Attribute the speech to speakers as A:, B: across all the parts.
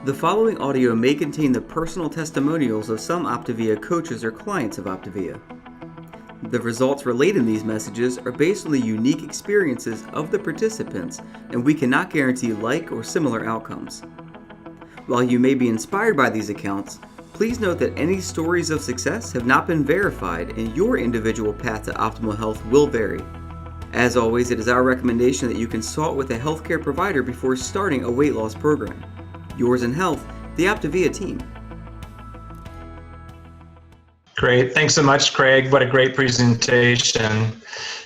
A: The following audio may contain the personal testimonials of some OPTAVIA coaches or clients of OPTAVIA. The results relayed in these messages are based on the unique experiences of the participants, and we cannot guarantee like or similar outcomes. While you may be inspired by these accounts, please note that any stories of success have not been verified, and your individual path to optimal health will vary. As always, it is our recommendation that you consult with a healthcare provider before starting a weight loss program. Yours in health, the OPTAVIA team.
B: Great. Thanks so much, Craig. What a great presentation.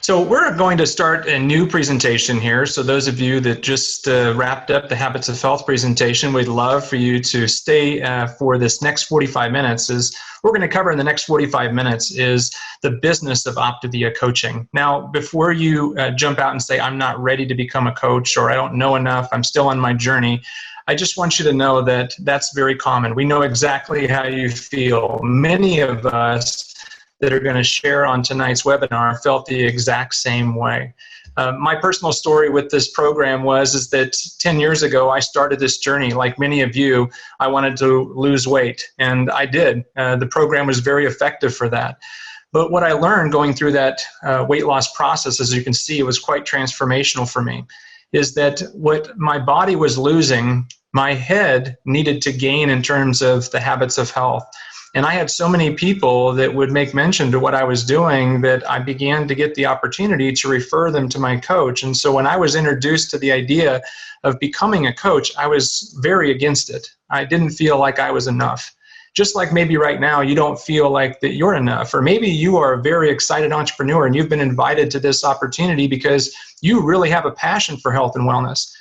B: So we're going to start a new presentation here. So those of you that just wrapped up the Habits of Health presentation, we'd love for you to stay for this next 45 minutes. Is we're going to cover in the next 45 minutes is the business of OPTAVIA coaching. Now, before you jump out and say, I'm not ready to become a coach, or I don't know enough, I'm still on my journey, I just want you to know that that's very common. We know exactly how you feel. Many of us that are going to share on tonight's webinar felt the exact same way. My personal story with this program is that 10 years ago, I started this journey. Like many of you, I wanted to lose weight, and I did. The program was very effective for that. But what I learned going through that weight loss process, as you can see, it was quite transformational for me, is that what my body was losing, my head needed to gain in terms of the habits of health. And I had so many people that would make mention to what I was doing that I began to get the opportunity to refer them to my coach. And so when I was introduced to the idea of becoming a coach, I was very against it. I didn't feel like I was enough. Just like maybe right now you don't feel like that you're enough, or maybe you are a very excited entrepreneur and you've been invited to this opportunity because you really have a passion for health and wellness.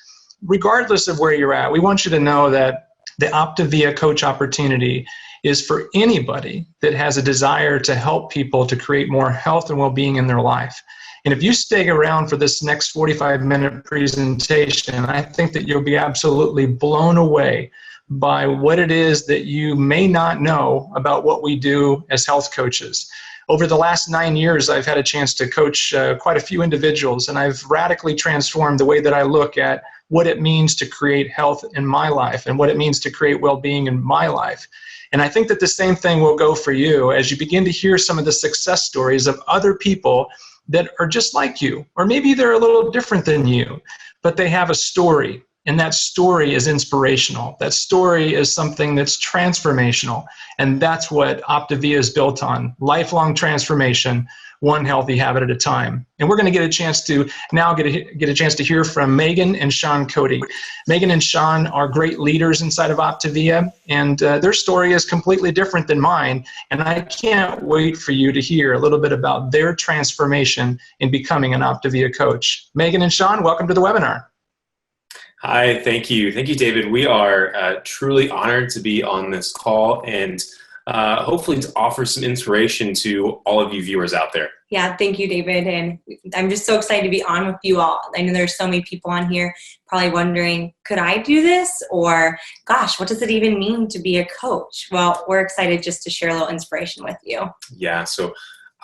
B: Regardless of where you're at, we want you to know that the OPTAVIA coach opportunity is for anybody that has a desire to help people to create more health and well-being in their life. And if you stay around for this next 45-minute presentation, I think that you'll be absolutely blown away by what it is that you may not know about what we do as health coaches. Over the last 9 years, I've had a chance to coach quite a few individuals, and I've radically transformed the way that I look at what it means to create health in my life and what it means to create well-being in my life. And I think that the same thing will go for you as you begin to hear some of the success stories of other people that are just like you, or maybe they're a little different than you, but they have a story. And that story is inspirational. That story is something that's transformational. And that's what OPTAVIA is built on. Lifelong transformation, one healthy habit at a time. And we're going to get a chance to now get a chance to hear from Megan and Sean Cody. Megan and Sean are great leaders inside of OPTAVIA, and their story is completely different than mine. And I can't wait for you to hear a little bit about their transformation in becoming an OPTAVIA coach. Megan and Sean, welcome to the webinar.
C: Hi, thank you. Thank you, David. We are truly honored to be on this call and hopefully to offer some inspiration to all of you viewers out there.
D: Yeah, thank you, David. And I'm just so excited to be on with you all. I know there's so many people on here probably wondering, could I do this? Or, gosh, what does it even mean to be a coach? Well, we're excited just to share a little inspiration with you.
C: Yeah, so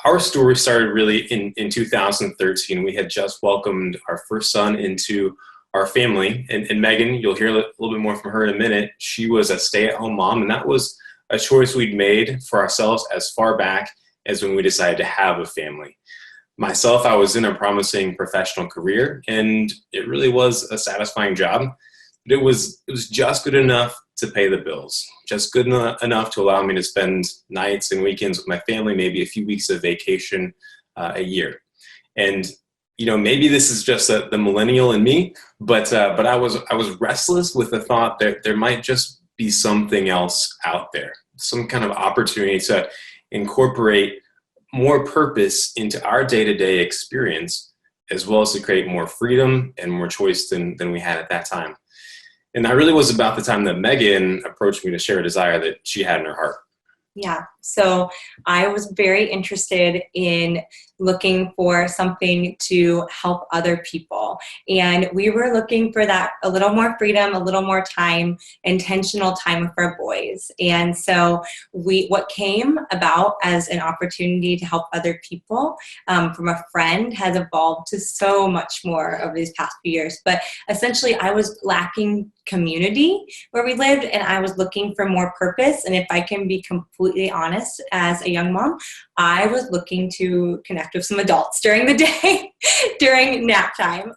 C: our story started really in 2013. We had just welcomed our first son into our family, and Megan, you'll hear a little bit more from her in a minute. She was a stay-at-home mom, and that was a choice we'd made for ourselves as far back as when we decided to have a family. Myself, I was in a promising professional career, and it really was a satisfying job, but it was just good enough to pay the bills, just good enough to allow me to spend nights and weekends with my family, maybe a few weeks of vacation a year. And you know, maybe this is just the millennial in me, but I was restless with the thought that there might just be something else out there, some kind of opportunity to incorporate more purpose into our day-to-day experience, as well as to create more freedom and more choice than we had at that time. And that really was about the time that Megan approached me to share a desire that she had in her heart.
D: Yeah, So I was very interested in looking for something to help other people. And we were looking for that, a little more freedom, a little more time, intentional time with our boys. And so what came about as an opportunity to help other people from a friend has evolved to so much more over these past few years. But essentially, I was lacking community where we lived, and I was looking for more purpose. And if I can be completely honest, as a young mom, I was looking to connect with some adults during the day, during nap time.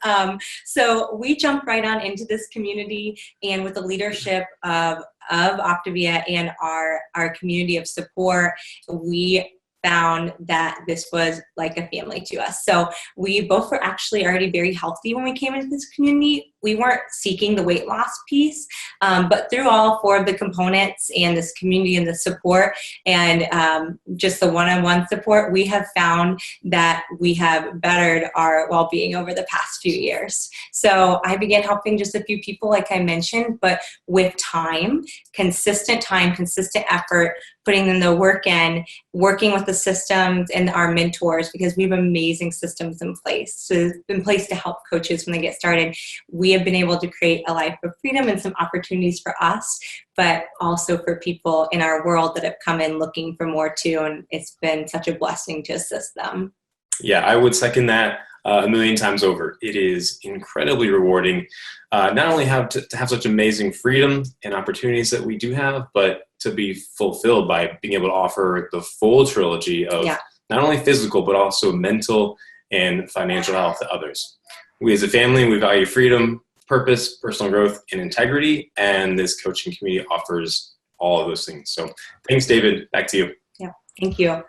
D: So we jumped right on into this community, and with the leadership of OPTAVIA and our community of support, we found that this was like a family to us. So we both were actually already very healthy when we came into this community. We weren't seeking the weight loss piece, but through all 4 of the components and this community and the support and just the one-on-one support, we have found that we have bettered our well-being over the past few years. So I began helping just a few people, like I mentioned, but with time, consistent effort, putting in the work in, working with the systems and our mentors, because we have amazing systems in place. So in place to help coaches when they get started. We have been able to create a life of freedom and some opportunities for us, but also for people in our world that have come in looking for more too. And it's been such a blessing to assist them.
C: Yeah, I would second that a million times over. It is incredibly rewarding, not only to have such amazing freedom and opportunities that we do have, but to be fulfilled by being able to offer the full trilogy of not only physical, but also mental and financial health to others. We as a family, we value freedom, purpose, personal growth, and integrity, and this coaching community offers all of those things. So thanks, David. Back to you.
D: Yeah, thank you.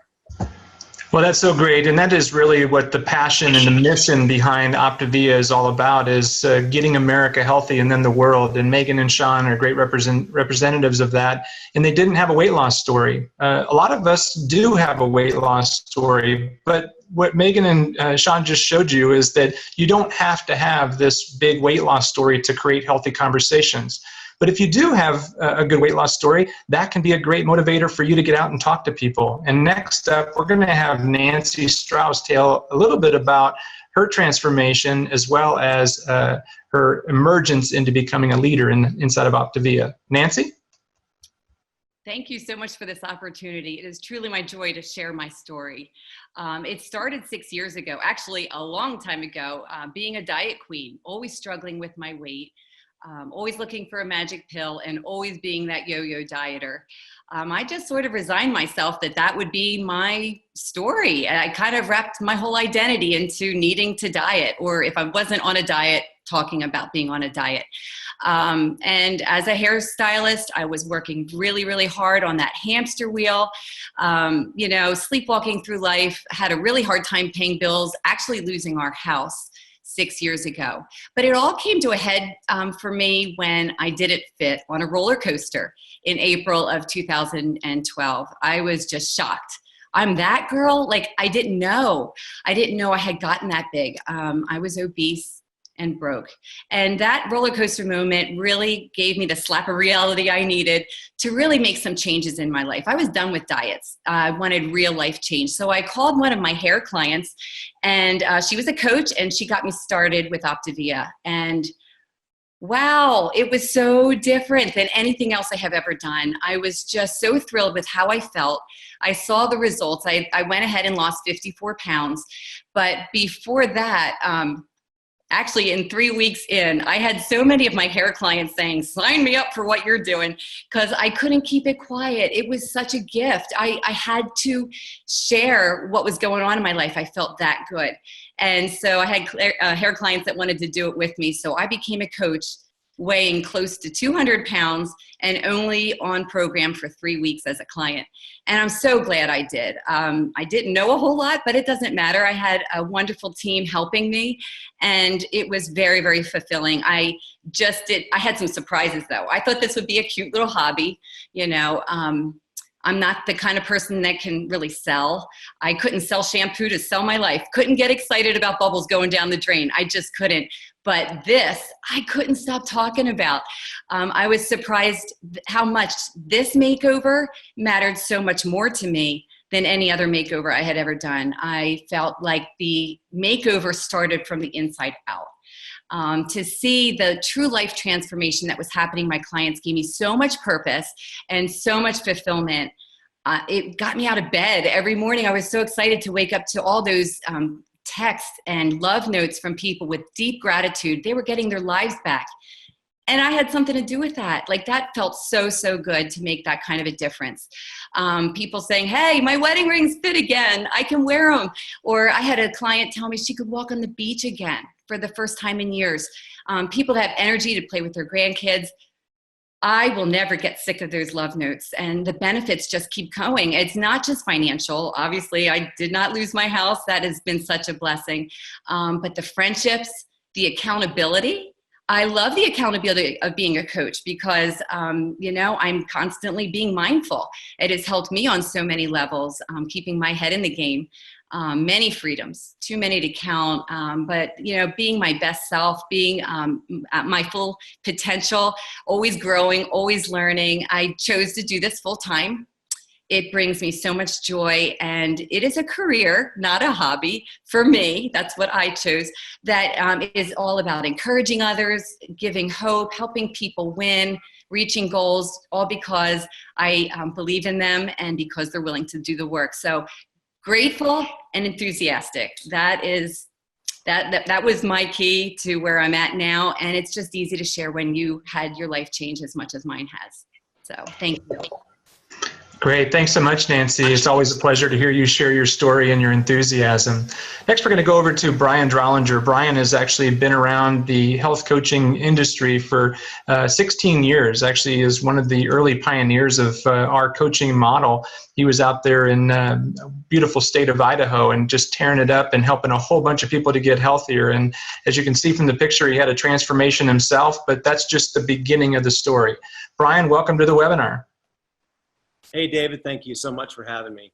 B: Well, that's so great. And that is really what the passion and the mission behind OPTAVIA is all about, is getting America healthy and then the world. And Megan and Sean are great representatives of that. And they didn't have a weight loss story. A lot of us do have a weight loss story, but what Megan and Sean just showed you is that you don't have to have this big weight loss story to create healthy conversations. But if you do have a good weight loss story, that can be a great motivator for you to get out and talk to people. And next up, we're going to have Nancy Strauss tell a little bit about her transformation as well as her emergence into becoming a leader inside of OPTAVIA. Nancy?
E: Thank you so much for this opportunity. It is truly my joy to share my story. It started 6 years ago, actually a long time ago, being a diet queen, always struggling with my weight. Always looking for a magic pill and always being that yo-yo dieter. I just sort of resigned myself that would be my story. And I kind of wrapped my whole identity into needing to diet, or if I wasn't on a diet, talking about being on a diet. And as a hairstylist, I was working really, really hard on that hamster wheel, sleepwalking through life, had a really hard time paying bills, actually losing our house 6 years ago. But it all came to a head for me when I didn't fit on a roller coaster in April of 2012. I was just shocked. I'm that girl? Like, I didn't know I had gotten that big. I was obese and broke. And that roller coaster moment really gave me the slap of reality I needed to really make some changes in my life. I was done with diets. I wanted real life change. So I called one of my hair clients, and she was a coach, and she got me started with OPTAVIA. And wow, it was so different than anything else I have ever done. I was just so thrilled with how I felt. I saw the results. I went ahead and lost 54 pounds. But before that, actually, in 3 weeks in, I had so many of my hair clients saying, sign me up for what you're doing, because I couldn't keep it quiet. It was such a gift. I had to share what was going on in my life. I felt that good. And so I had hair clients that wanted to do it with me. So I became a coach weighing close to 200 pounds and only on program for 3 weeks as a client. And I'm so glad I did. I didn't know a whole lot, but it doesn't matter. I had a wonderful team helping me, and it was very, very fulfilling. I had some surprises though. I thought this would be a cute little hobby, I'm not the kind of person that can really sell. I couldn't sell shampoo to sell my life. Couldn't get excited about bubbles going down the drain. I just couldn't. But this, I couldn't stop talking about. I was surprised how much this makeover mattered so much more to me than any other makeover I had ever done. I felt like the makeover started from the inside out. To see the true life transformation that was happening, my clients gave me so much purpose and so much fulfillment. It got me out of bed every morning. I was so excited to wake up to all those texts and love notes from people with deep gratitude. They were getting their lives back. And I had something to do with that. Like, that felt so, so good to make that kind of a difference. People saying, hey, my wedding rings fit again. I can wear them. Or I had a client tell me she could walk on the beach again for the first time in years. People that have energy to play with their grandkids. I will never get sick of those love notes, and the benefits just keep going. It's not just financial. Obviously, I did not lose my house. That has been such a blessing. But the friendships, the accountability. I love the accountability of being a coach because, I'm constantly being mindful. It has helped me on so many levels, keeping my head in the game. Many freedoms, too many to count, but being my best self, being at my full potential, always growing, always learning. I chose to do this full time. It brings me so much joy, and it is a career, not a hobby for me. That's what I chose. That is all about encouraging others, giving hope, helping people win, reaching goals, all because I believe in them and because they're willing to do the work. So grateful and enthusiastic. That was my key to where I'm at now. And it's just easy to share when you had your life change as much as mine has. So thank you.
B: Great. Thanks so much, Nancy. It's always a pleasure to hear you share your story and your enthusiasm. Next, we're going to go over to Brian Drollinger. Brian has actually been around the health coaching industry for 16 years. Actually, is one of the early pioneers of our coaching model. He was out there in beautiful state of Idaho and just tearing it up and helping a whole bunch of people to get healthier. And as you can see from the picture, he had a transformation himself, but that's just the beginning of the story. Brian, welcome to the webinar.
F: Hey, David, thank you so much for having me.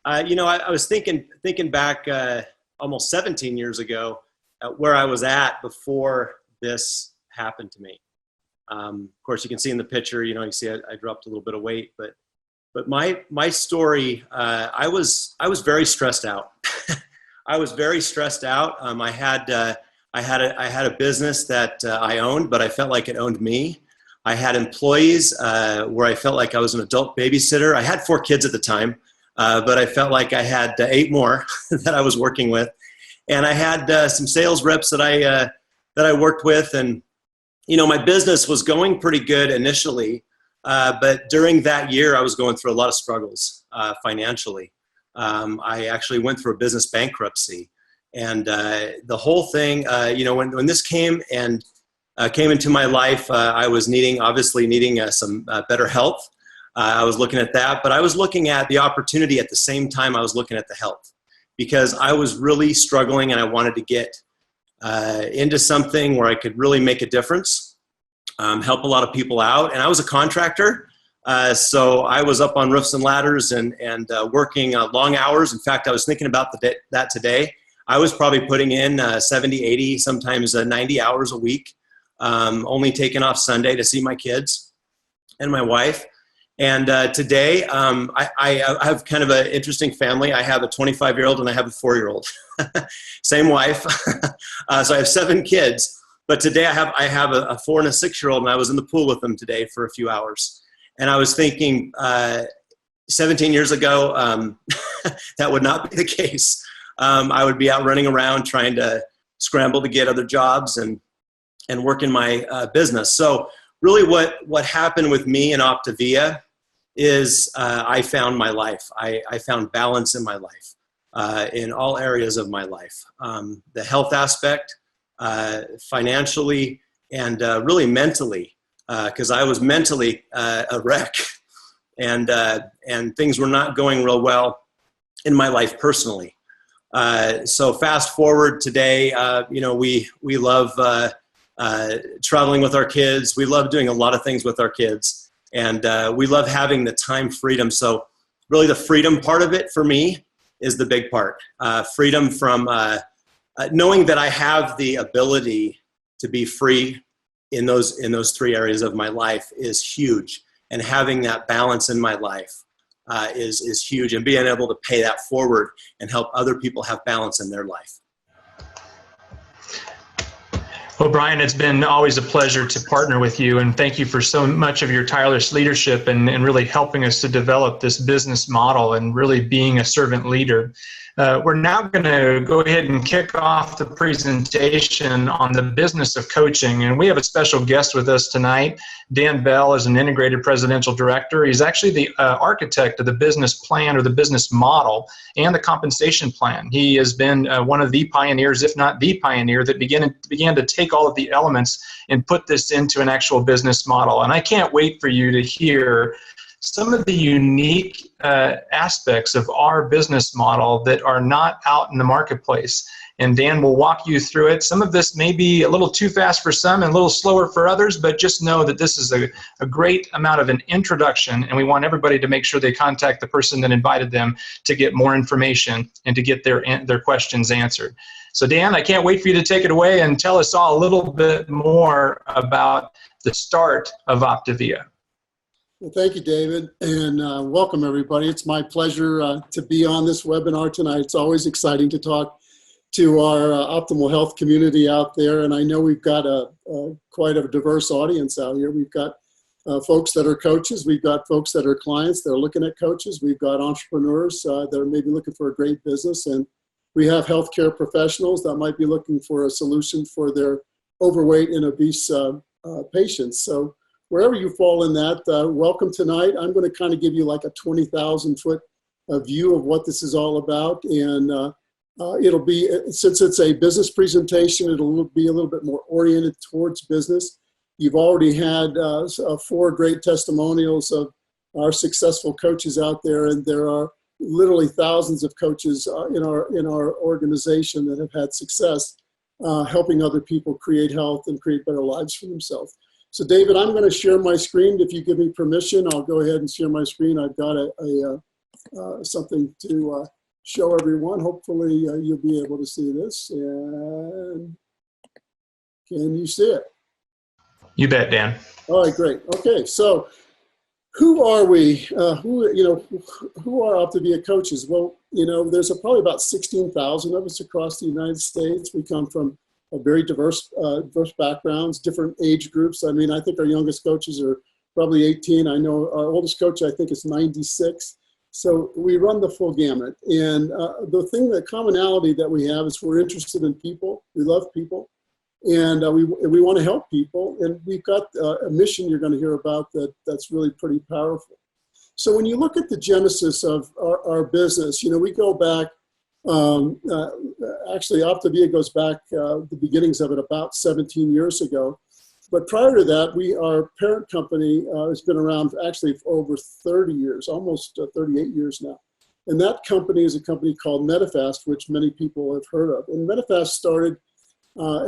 F: I was thinking back almost 17 years ago where I was at before this happened to me. Of course, you can see in the picture, you see I dropped a little bit of weight, but my story, I was very stressed out. I was very stressed out. I had a business that I owned, but I felt like it owned me. I had employees where I felt like I was an adult babysitter. I had 4 kids at the time, but I felt like I had 8 more that I was working with. And I had some sales reps that I worked with. And, my business was going pretty good initially. But during that year, I was going through a lot of struggles financially. I actually went through a business bankruptcy. And the whole thing, when this came into my life, I was obviously needing some better health. I was looking at that, but I was looking at the opportunity at the same time I was looking at the health, because I was really struggling and I wanted to get into something where I could really make a difference, help a lot of people out. And I was a contractor, so I was up on roofs and ladders and working long hours. In fact, I was thinking about that today. I was probably putting in 70, 80, sometimes 90 hours a week. Only taking off Sunday to see my kids and my wife. And today, I have kind of an interesting family. I have a 25-year-old and I have a 4-year-old. Same wife. So I have 7 kids. But today I have a 4 and a 6-year-old, and I was in the pool with them today for a few hours. And I was thinking, 17 years ago, that would not be the case. I would be out running around trying to scramble to get other jobs and work in my business. So really what happened with me and OPTAVIA is I found my life. I found balance in my life, in all areas of my life. The health aspect, financially, and really mentally, because I was mentally a wreck. And things were not going real well in my life personally. So fast forward today, we love traveling with our kids. We love doing a lot of things with our kids, and we love having the time freedom. So really the freedom part of it for me is the big part. Freedom from knowing that I have the ability to be free in those 3 areas of my life is huge. And having that balance in my life is huge, and being able to pay that forward and help other people have balance in their life.
B: Well, Brian, it's been always a pleasure to partner with you, and thank you for so much of your tireless leadership and really helping us to develop this business model and really being a servant leader. We're now going to go ahead and kick off the presentation on the business of coaching, and we have a special guest with us tonight. Dan Bell is an integrated presidential director. He's actually the architect of the business plan, or the business model, and the compensation plan. He has been one of the pioneers, if not the pioneer, that began to take all of the elements and put this into an actual business model. And I can't wait for you to hear some of the unique aspects of our business model that are not out in the marketplace. And Dan will walk you through it. Some of this may be a little too fast for some and a little slower for others, but just know that this is a great amount of an introduction, and we want everybody to make sure they contact the person that invited them to get more information and to get their questions answered. So Dan, I can't wait for you to take it away and tell us all a little bit more about the start of OPTAVIA.
G: Well, thank you, David, and welcome everybody. It's my pleasure to be on this webinar tonight. It's always exciting to talk to our optimal health community out there, and I know we've got quite a diverse audience out here. We've got folks that are coaches, we've got folks that are clients that are looking at coaches, we've got entrepreneurs that are maybe looking for a great business, and we have healthcare professionals that might be looking for a solution for their overweight and obese patients. So wherever you fall in that, welcome tonight. I'm going to kind of give you like a 20,000-foot view of what this is all about. And it'll be, since it's a business presentation, it'll be a little bit more oriented towards business. You've already had 4 great testimonials of our successful coaches out there, and there are literally thousands of coaches in our organization that have had success helping other people create health and create better lives for themselves. So David, I'm going to share my screen. If you give me permission, I'll go ahead and share my screen. I've got something to show everyone. Hopefully you'll be able to see this. And can you see it?
B: You bet, Dan.
G: All right, great. Okay, so who are we? Who are OPTAVIA coaches? Well, there's probably about 16,000 of us across the United States. We come from very diverse backgrounds, different age groups. I mean, I think our youngest coaches are probably 18. I know our oldest coach, I think, is 96. So we run the full gamut. And the commonality that we have is we're interested in people. We love people. And we want to help people. And we've got a mission you're going to hear about that's really pretty powerful. So when you look at the genesis of our business, we go back. Actually, OPTAVIA goes back, the beginnings of it, about 17 years ago. But prior to that, our parent company has been around actually for over 30 years, almost 38 years now. And that company is a company called Medifast, which many people have heard of. And Medifast started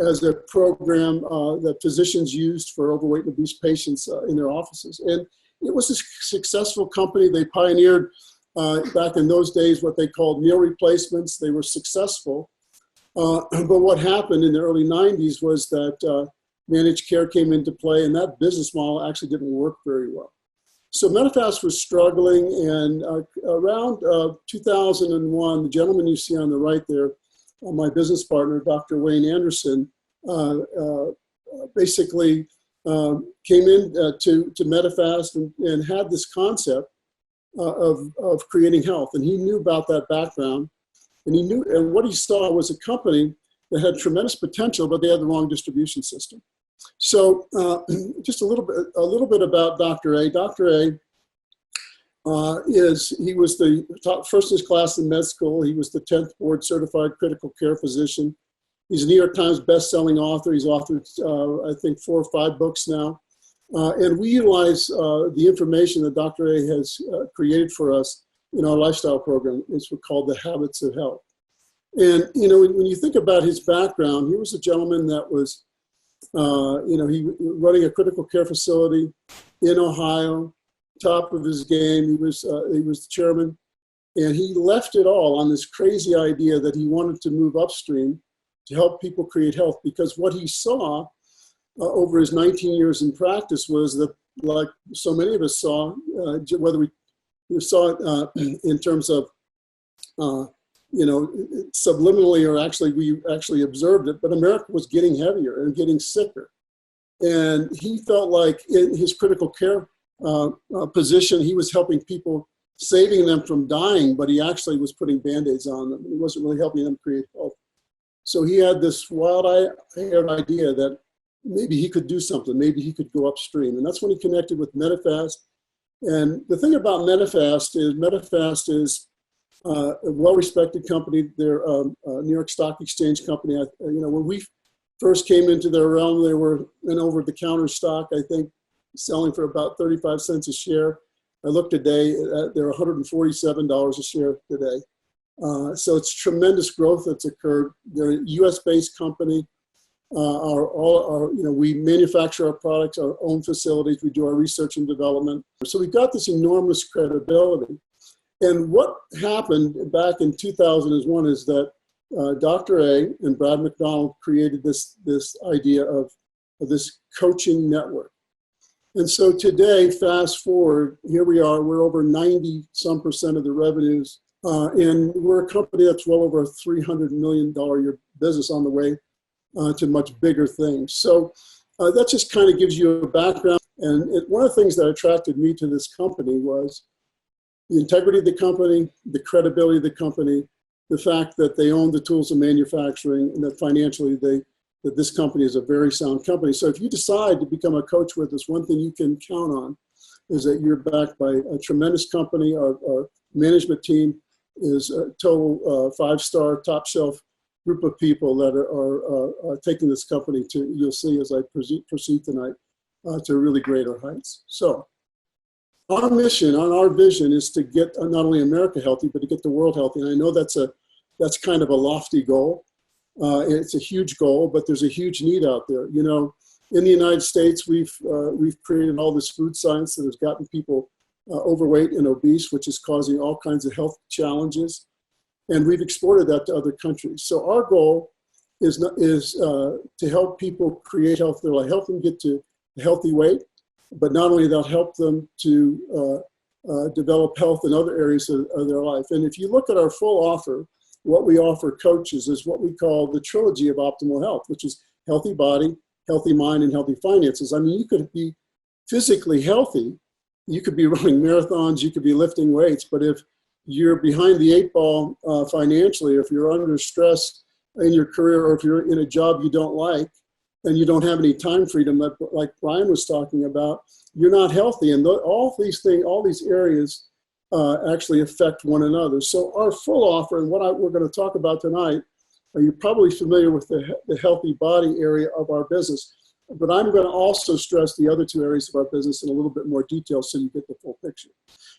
G: as a program that physicians used for overweight and obese patients in their offices. And it was a successful company. They pioneered back in those days what they called meal replacements. They were successful. But what happened in the early 90s was that managed care came into play, and that business model actually didn't work very well. So Medifast was struggling, and around 2001, the gentleman you see on the right there, my business partner, Dr. Wayne Anderson, basically came in to Medifast and had this concept of creating health. And he knew about that background. And what he saw was a company that had tremendous potential, but they had the wrong distribution system. So just a little bit about Dr. A. Dr. A. He was the top, first in his class in med school. He was the 10th board certified critical care physician. He's a New York Times best-selling author. He's authored, I think, 4 or 5 books now. And we utilize the information that Dr. A has created for us in our lifestyle program. It's called the Habits of Health. And, when you think about his background, he was a gentleman that was, he running a critical care facility in Ohio, top of his game. He was the chairman, and he left it all on this crazy idea that he wanted to move upstream to help people create health, because what he saw over his 19 years in practice was that, like so many of us saw, whether we saw it in terms of, subliminally or actually we actually observed it, but America was getting heavier and getting sicker. And he felt like in his critical care position, he was helping people, saving them from dying, but he actually was putting Band-Aids on them. He wasn't really helping them create health. So he had this wild-haired idea that maybe he could do something, maybe he could go upstream. And that's when he connected with Medifast. And the thing about Medifast is a well-respected company. They're a New York Stock Exchange company. When we first came into their realm, they were an over-the-counter stock, I think, selling for about 35 cents a share. I looked today, they're $147 a share today. So it's tremendous growth that's occurred. They're a US-based company. We manufacture our products, our own facilities. We do our research and development. So we've got this enormous credibility. And what happened back in 2001 is that Dr. A and Brad McDonald created this idea of this coaching network. And so today, fast forward, here we are, we're over 90% of the revenues. And we're a company that's well over a $300 million a year business on the way to much bigger things. So that just kind of gives you a background. And one of the things that attracted me to this company was the integrity of the company, the credibility of the company, the fact that they own the tools of manufacturing, and that financially that this company is a very sound company. So if you decide to become a coach with us, one thing you can count on is that you're backed by a tremendous company. Our management team is a total 5-star, top shelf group of people that are taking this company to, you'll see as I proceed tonight, to really greater heights. So our mission, our vision is to get not only America healthy, but to get the world healthy. And I know that's kind of a lofty goal. It's a huge goal, but there's a huge need out there. You know, in the United States, we've created all this food science that has gotten people overweight and obese, which is causing all kinds of health challenges. And we've exported that to other countries. So our goal is to help people create health. They'll help them get to a healthy weight, but not only that, help them to develop health in other areas of their life. And if you look at our full offer, what we offer coaches is what we call the Trilogy of optimal health, which is healthy body, healthy mind, and healthy finances. I mean, you could be physically healthy, you could be running marathons, you could be lifting weights, but if you're behind the 8 ball financially, if you're under stress in your career, or if you're in a job you don't like, and you don't have any time freedom, like Brian was talking about, you're not healthy. And all these areas actually affect one another. So our full offer, and what we're going to talk about tonight, you're probably familiar with the healthy body area of our business, but I'm going to also stress the other 2 areas of our business in a little bit more detail so you get the full picture.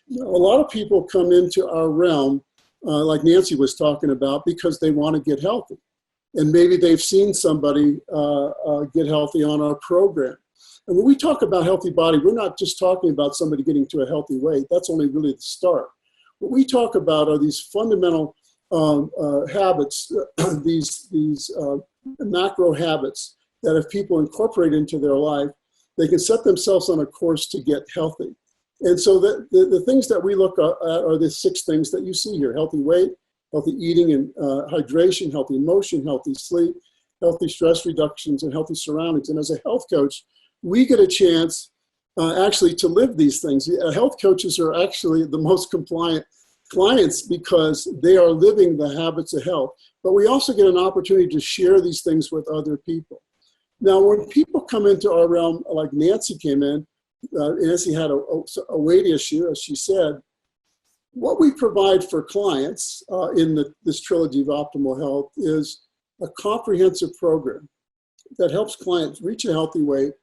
G: You know, a lot of people come into our realm, like Nancy was talking about, because they want to get healthy. And maybe they've seen somebody get healthy on our program. And when we talk about healthy body, we're not just talking about somebody getting to a healthy weight. That's only really the start. What we talk about are these fundamental habits, these macro habits that if people incorporate into their life, they can set themselves on a course to get healthy. And so the things that we look at are the 6 things that you see here: healthy weight, healthy eating and hydration, healthy motion, healthy sleep, healthy stress reductions, and healthy surroundings. And as a health coach, we get a chance actually to live these things. Health coaches are actually the most compliant clients because they are living the habits of health. But we also get an opportunity to share these things with other people. Now, when people come into our realm, like Nancy came in, Nancy had a weight issue, as she said. What we provide for clients in this Trilogy of Optimal Health is a comprehensive program that helps clients reach a healthy weight.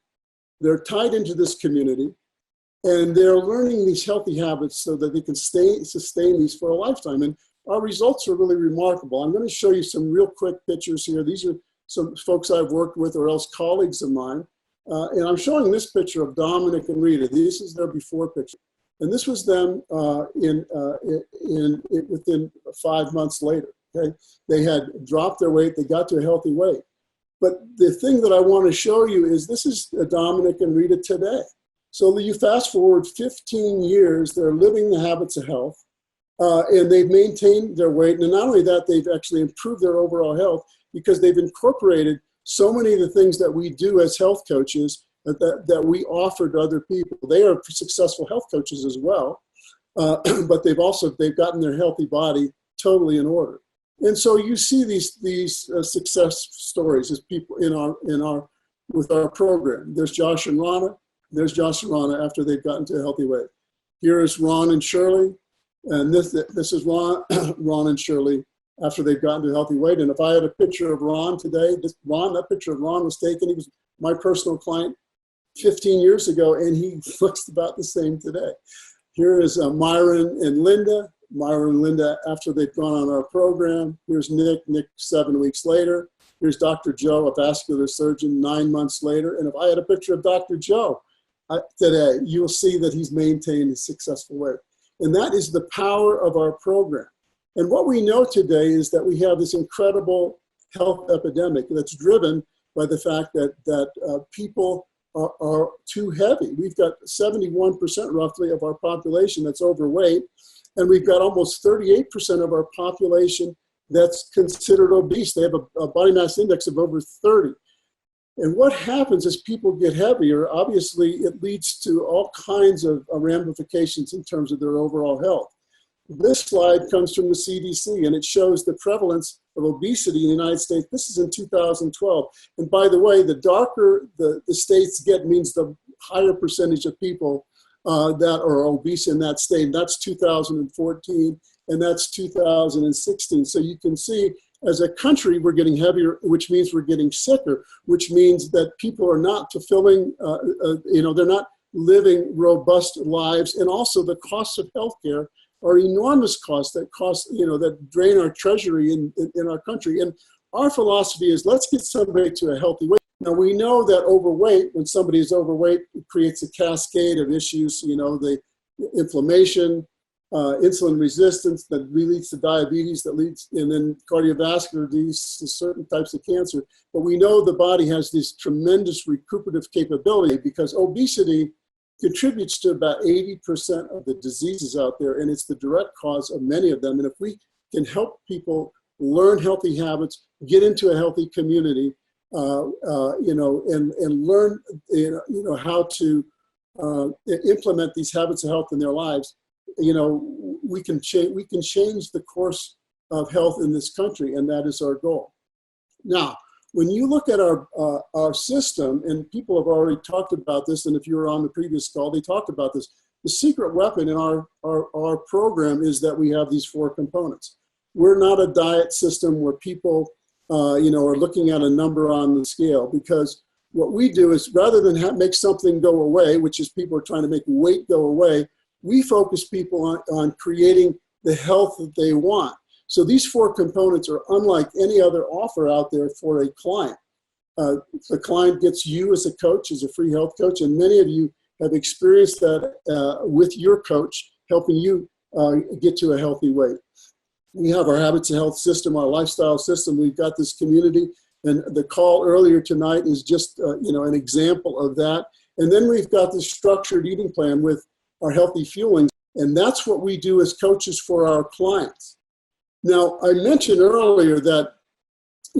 G: They're tied into this community, and they're learning these healthy habits so that they can sustain these for a lifetime. And our results are really remarkable. I'm going to show you some real quick pictures here. These are some folks I've worked with or else colleagues of mine. And I'm showing this picture of Dominic and Rita. This is their before picture. And this was them within 5 months later. Okay, they had dropped their weight. They got to a healthy weight. But the thing that I want to show you is this is Dominic and Rita today. So you fast forward 15 years, they're living the habits of health, and they've maintained their weight. And not only that, they've actually improved their overall health because they've incorporated so many of the things that we do as health coaches that we offer to other people. They are successful health coaches as well, but they've gotten their healthy body totally in order. And so you see these success stories as people with our program. There's Josh and Rhonna. There's Josh and Rhonna after they've gotten to a healthy weight. Here is Ron and Shirley, and this is Ron and Shirley after they've gotten to a healthy weight. And if I had a picture of Ron today, that picture of Ron was taken. He was my personal client 15 years ago, and he looks about the same today. Here is Myron and Linda. Myron and Linda after they've gone on our program. Here's Nick 7 weeks later. Here's Dr. Joe, a vascular surgeon, 9 months later. And if I had a picture of Dr. Joe today, you'll see that he's maintained a successful weight. And that is the power of our program. And what we know today is that we have this incredible health epidemic that's driven by the fact that people are too heavy. We've got 71% roughly of our population that's overweight. And we've got almost 38% of our population that's considered obese. They have a body mass index of over 30. And what happens as people get heavier, obviously it leads to all kinds of ramifications in terms of their overall health. This slide comes from the CDC, and it shows the prevalence of obesity in the United States. This is in 2012. And by the way, the darker the states get means the higher percentage of people that are obese in that state. That's 2014, and that's 2016. So you can see as a country, we're getting heavier, which means we're getting sicker, which means that people are not fulfilling, they're not living robust lives. And also the costs of healthcare are enormous costs that drain our treasury in our country. And our philosophy is let's get somebody to a healthy weight. Now, we know that overweight, when somebody is overweight, it creates a cascade of issues, the inflammation, insulin resistance that leads to diabetes, and then cardiovascular disease, certain types of cancer. But we know the body has this tremendous recuperative capability because obesity contributes to about 80% of the diseases out there, and it's the direct cause of many of them. And if we can help people learn healthy habits, get into a healthy community, and learn, how to implement these habits of health in their lives, we can change the course of health in this country, and that is our goal. Now, when you look at our system, and people have already talked about this, and if you were on the previous call, they talked about this. The secret weapon in our program is that we have these 4 components. We're not a diet system where people are looking at a number on the scale, because what we do is rather than make something go away, which is people are trying to make weight go away, we focus people on creating the health that they want. So these 4 components are unlike any other offer out there for a client. The client gets you as a coach, as a free health coach, and many of you have experienced that with your coach, helping you get to a healthy weight. We have our habits of health system, our lifestyle system. We've got this community, and the call earlier tonight is just an example of that. And then we've got this structured eating plan with our healthy fueling, and that's what we do as coaches for our clients. Now, I mentioned earlier that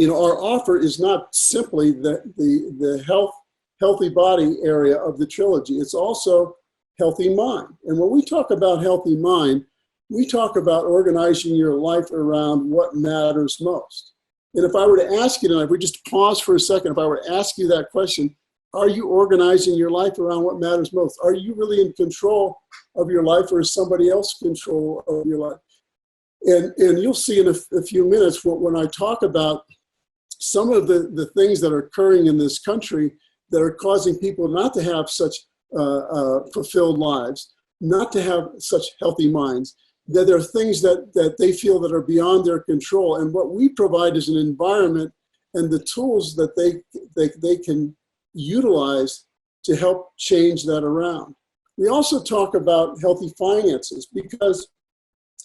G: our offer is not simply the healthy body area of the trilogy. It's also healthy mind. And when we talk about healthy mind, we talk about organizing your life around what matters most. And if I were to ask you tonight, if we just pause for a second, if I were to ask you that question, are you organizing your life around what matters most? Are you really in control of your life, or is somebody else in control of your life? And you'll see in a few minutes when I talk about some of the things that are occurring in this country that are causing people not to have such fulfilled lives, not to have such healthy minds, that there are things that they feel that are beyond their control. And what we provide is an environment and the tools that they can utilize to help change that around. We also talk about healthy finances, because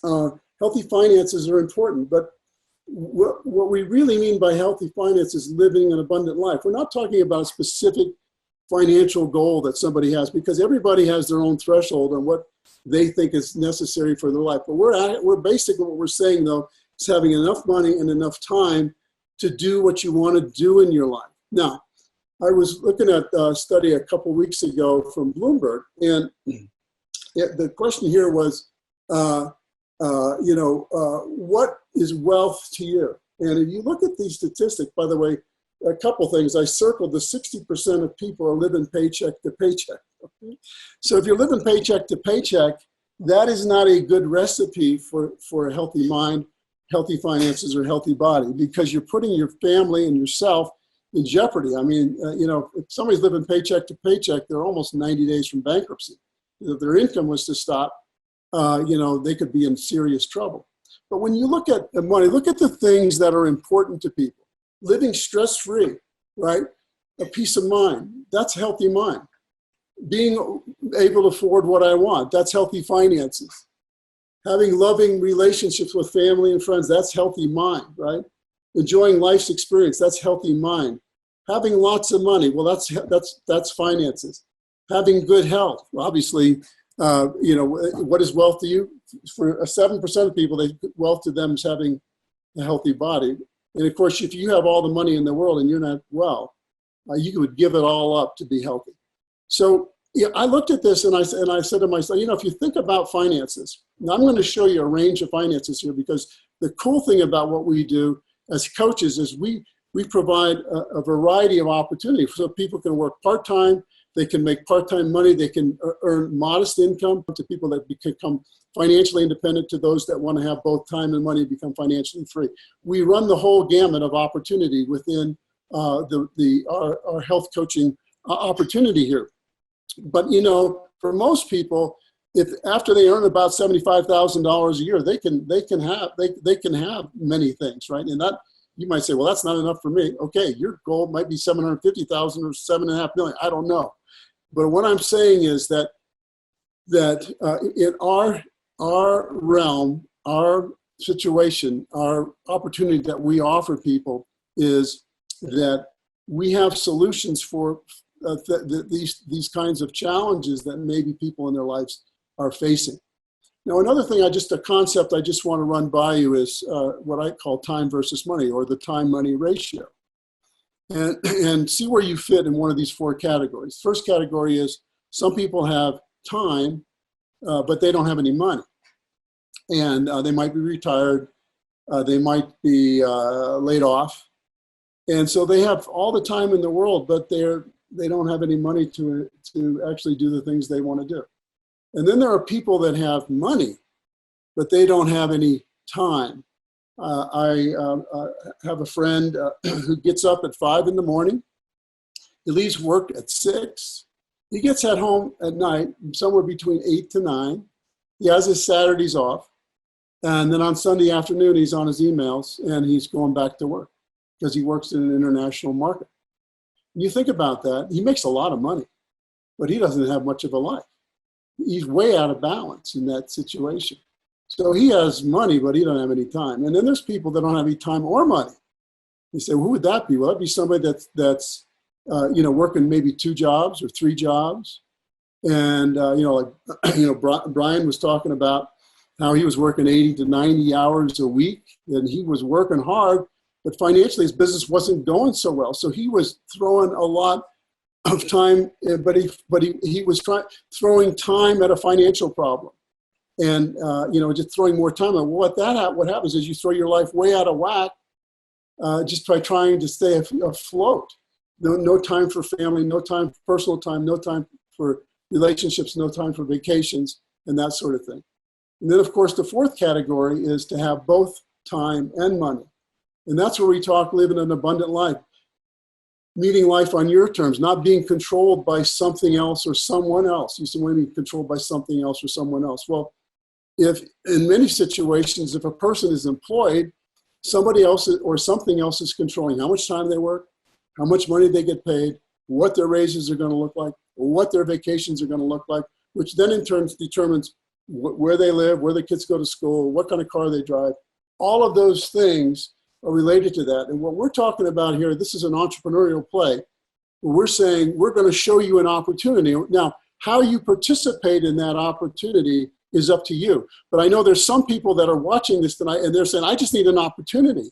G: healthy finances are important, but what we really mean by healthy finance is living an abundant life. We're not talking about a specific financial goal that somebody has, because everybody has their own threshold on what they think is necessary for their life. But we're basically, what we're saying though, is having enough money and enough time to do what you want to do in your life. Now, I was looking at a study a couple weeks ago from Bloomberg, and the question here was, what is wealth to you? And if you look at these statistics, by the way, a couple things. I circled the 60% of people are living paycheck to paycheck. Okay? So if you're living paycheck to paycheck, that is not a good recipe for a healthy mind, healthy finances, or healthy body, because you're putting your family and yourself in jeopardy. I mean, if somebody's living paycheck to paycheck, they're almost 90 days from bankruptcy. If their income was to stop, they could be in serious trouble. But when you look at money, look at the things that are important to people. Living stress-free, right? A peace of mind, that's healthy mind. Being able to afford what I want, that's healthy finances. Having loving relationships with family and friends, that's healthy mind, right? Enjoying life's experience, that's healthy mind. Having lots of money, well, that's finances. Having good health, well, obviously, what is wealth to you? For 7% of people, wealth to them is having a healthy body. And of course, if you have all the money in the world and you're not well, you would give it all up to be healthy. So I looked at this and I said to myself, if you think about finances, and I'm going to show you a range of finances here, because the cool thing about what we do as coaches is we provide a variety of opportunities. So people can work part-time, they can make part-time money, they can earn modest income, to people that become financially independent, to those that want to have both time and money become financially free. We run the whole gamut of opportunity within our health coaching opportunity here. But for most people, if after they earn about $75,000 a year, they can have many things, right? And that, you might say, well, that's not enough for me. Okay, your goal might be $750,000 or $7.5 million. I don't know. But what I'm saying is that in our realm, our situation, our opportunity that we offer people is that we have solutions for these kinds of challenges that maybe people in their lives are facing. Now, another thing, a concept I just want to run by you is what I call time versus money, or the time-money ratio. And see where you fit in one of these four categories. First category is some people have time, but they don't have any money. And they might be retired, they might be laid off. And so they have all the time in the world, but they don't have any money to actually do the things they want to do. And then there are people that have money, but they don't have any time. I have a friend who gets up at 5 in the morning. He leaves work at 6. He gets at home at night, somewhere between 8 to 9. He has his Saturdays off. And then on Sunday afternoon, he's on his emails and he's going back to work because he works in an international market. And you think about that, he makes a lot of money, but he doesn't have much of a life. He's way out of balance in that situation. So he has money, but he don't have any time. And then there's people that don't have any time or money. You say, well, who would that be? Well, that'd be somebody that's working maybe 2 jobs or 3 jobs. And, Brian was talking about how he was working 80 to 90 hours a week, and he was working hard, but financially his business wasn't going so well. So he was throwing a lot of time, but he was throwing time at a financial problem. And, just throwing more time. And what happens is you throw your life way out of whack just by trying to stay afloat. No time for family, no time for personal time, no time for relationships, no time for vacations, and that sort of thing. And then, of course, the fourth category is to have both time and money. And that's where we talk living an abundant life, meeting life on your terms, not being controlled by something else or someone else. You say, what do you mean controlled by something else or someone else? Well, if in many situations, if a person is employed, somebody else or something else is controlling how much time they work, how much money they get paid, what their raises are going to look like, or what their vacations are going to look like, which then in turn determines where they live, where the kids go to school, what kind of car they drive. All of those things are related to that. And what we're talking about here, this is an entrepreneurial play. We're saying we're going to show you an opportunity. Now, how you participate in that opportunity is up to you. But I know there's some people that are watching this tonight and they're saying, I just need an opportunity.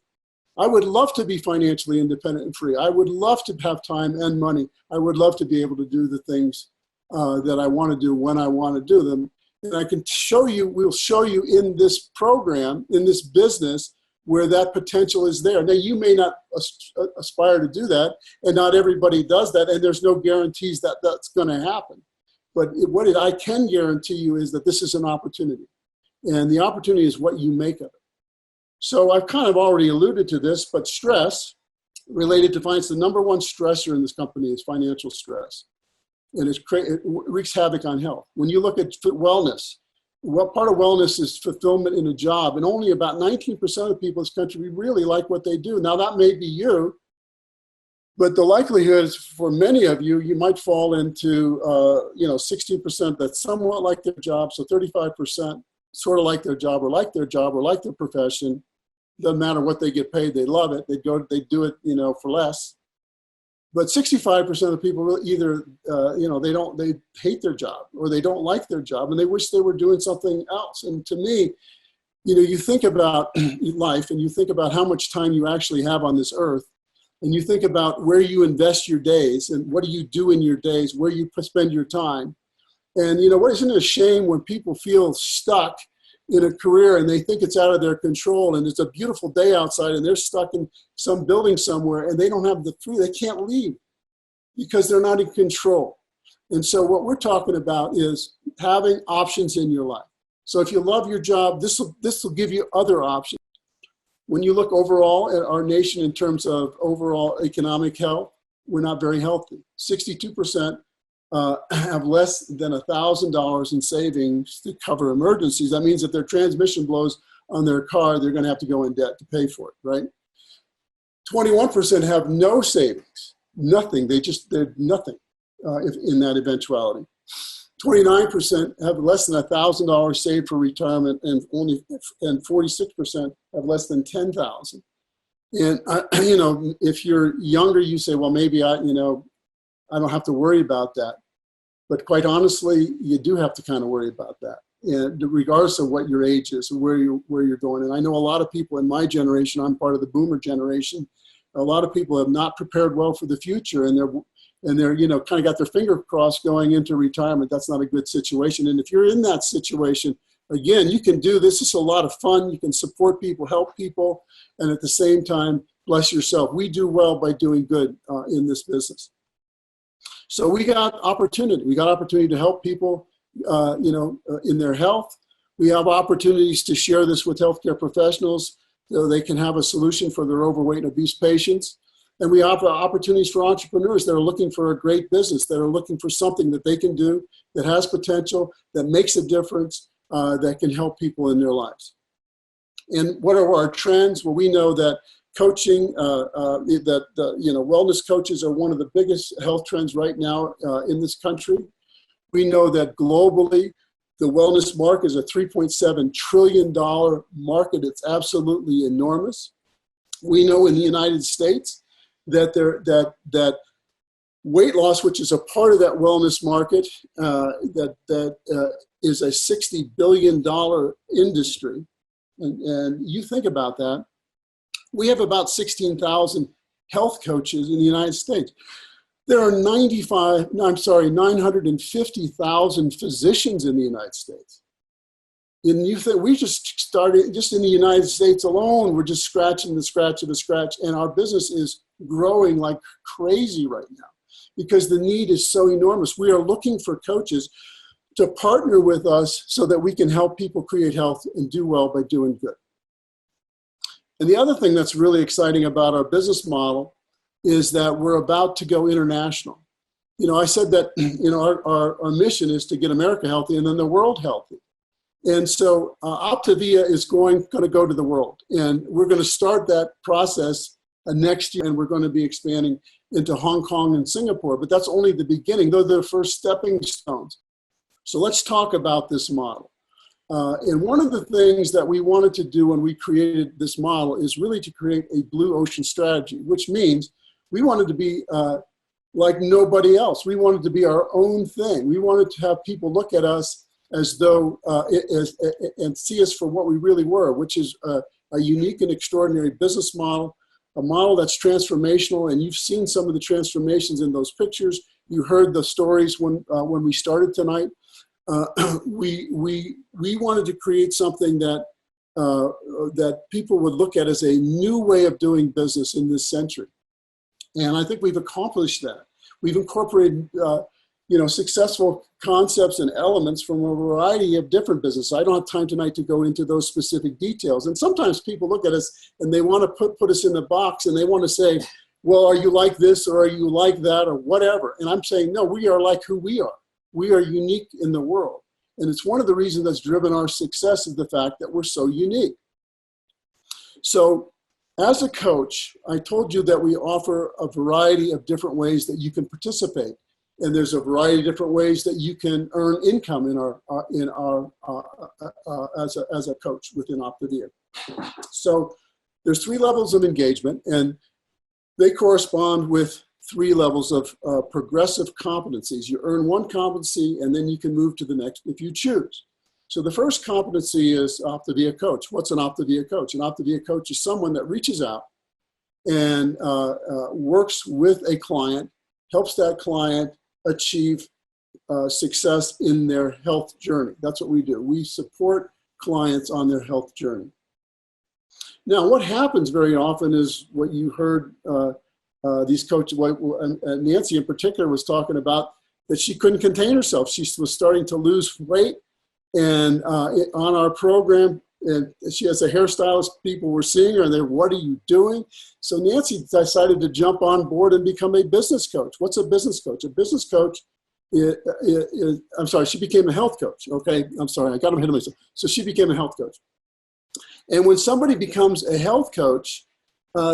G: I would love to be financially independent and free. I would love to have time and money. I would love to be able to do the things that I want to do when I want to do them. And I can show you, we'll show you in this program, in this business, where that potential is there. Now, you may not aspire to do that, and not everybody does that, and there's no guarantees that that's going to happen. But what I can guarantee you is that this is an opportunity, and the opportunity is what you make of it. So I've kind of already alluded to this, but stress related to finance, the number one stressor in this company is financial stress, and it wreaks havoc on health. When you look at wellness, what part of wellness is fulfillment in a job, and only about 19% of people in this country really like what they do. Now, that may be you, but the likelihood is for many of you, you might fall into 16% that somewhat like their job, so 35% sort of like their job or like their profession. Doesn't matter what they get paid, they love it. They do it, for less. But 65% of people either, they hate their job or they don't like their job and they wish they were doing something else. And to me, you think about life and you think about how much time you actually have on this earth, and you think about where you invest your days and what do you do in your days, where you spend your time. And isn't it a shame when people feel stuck in a career and they think it's out of their control and it's a beautiful day outside and they're stuck in some building somewhere and they don't have the freedom, they can't leave because they're not in control. And so what we're talking about is having options in your life. So if you love your job, this will give you other options. When you look overall at our nation in terms of overall economic health, we're not very healthy. 62% have less than $1,000 in savings to cover emergencies. That means if their transmission blows on their car, they're going to have to go in debt to pay for it, right? 21% have no savings, nothing. They're nothing in that eventuality. 29% have less than $1,000 saved for retirement, and 46% have less than $10,000. And if you're younger, you say, well, maybe I don't have to worry about that. But quite honestly, you do have to kind of worry about that, and regardless of what your age is or where you're going. And I know a lot of people in my generation, I'm part of the boomer generation, a lot of people have not prepared well for the future, and they're kind of got their finger crossed going into retirement. That's not a good situation. And if you're in that situation, again, you can do this. It's a lot of fun. You can support people, help people, and at the same time, bless yourself. We do well by doing good in this business. So we got opportunity. We got opportunity to help people, in their health. We have opportunities to share this with healthcare professionals so they can have a solution for their overweight and obese patients. And we offer opportunities for entrepreneurs that are looking for a great business, that are looking for something that they can do, that has potential, that makes a difference, that can help people in their lives. And what are our trends? Well, we know that coaching, wellness coaches are one of the biggest health trends right now in this country. We know that globally, the wellness market is a $3.7 trillion market. It's absolutely enormous. We know in the United States that that weight loss, which is a part of that wellness market, is a $60 billion industry. And you think about that. We have about 16,000 health coaches in the United States. There are 950,000 physicians in the United States. And you think we just started, just in the United States alone, we're just scratching the scratch of the scratch. And our business is growing like crazy right now because the need is so enormous. We are looking for coaches to partner with us so that we can help people create health and do well by doing good. And the other thing that's really exciting about our business model is that we're about to go international. I said that our mission is to get America healthy and then the world healthy. And so OPTAVIA is going to go to the world. And we're going to start that process next year, and we're going to be expanding into Hong Kong and Singapore. But that's only the beginning. They're the first stepping stones. So let's talk about this model. And one of the things that we wanted to do when we created this model is really to create a blue ocean strategy, which means we wanted to be like nobody else. We wanted to be our own thing. We wanted to have people look at us as though, and see us for what we really were, which is a unique and extraordinary business model, a model that's transformational. And you've seen some of the transformations in those pictures. You heard the stories when we started tonight. We wanted to create something that that people would look at as a new way of doing business in this century. And I think we've accomplished that. We've incorporated, successful concepts and elements from a variety of different businesses. I don't have time tonight to go into those specific details. And sometimes people look at us and they want to put us in the box and they want to say, well, are you like this or are you like that or whatever? And I'm saying, no, we are like who we are. We are unique in the world. And it's one of the reasons that's driven our success is the fact that we're so unique. So as a coach, I told you that we offer a variety of different ways that you can participate. And there's a variety of different ways that you can earn income as a coach within OPTAVIA. So there's 3 levels of engagement, and they correspond with 3 levels of progressive competencies. You earn one competency, and then you can move to the next if you choose. So the first competency is OPTAVIA coach. What's an OPTAVIA coach? An OPTAVIA coach is someone that reaches out and works with a client, helps that client achieve success in their health journey. That's what we do. We support clients on their health journey. Now, what happens very often is what you heard these coaches, Nancy in particular was talking about, that she couldn't contain herself. She was starting to lose weight. And on our program, and she has a hairstylist, people were seeing her and they're, what are you doing? So Nancy decided to jump on board and become a business coach. What's a business coach? A business coach I'm sorry, she became a health coach. Okay, I'm sorry, I got ahead of myself. So she became a health coach. And when somebody becomes a health coach,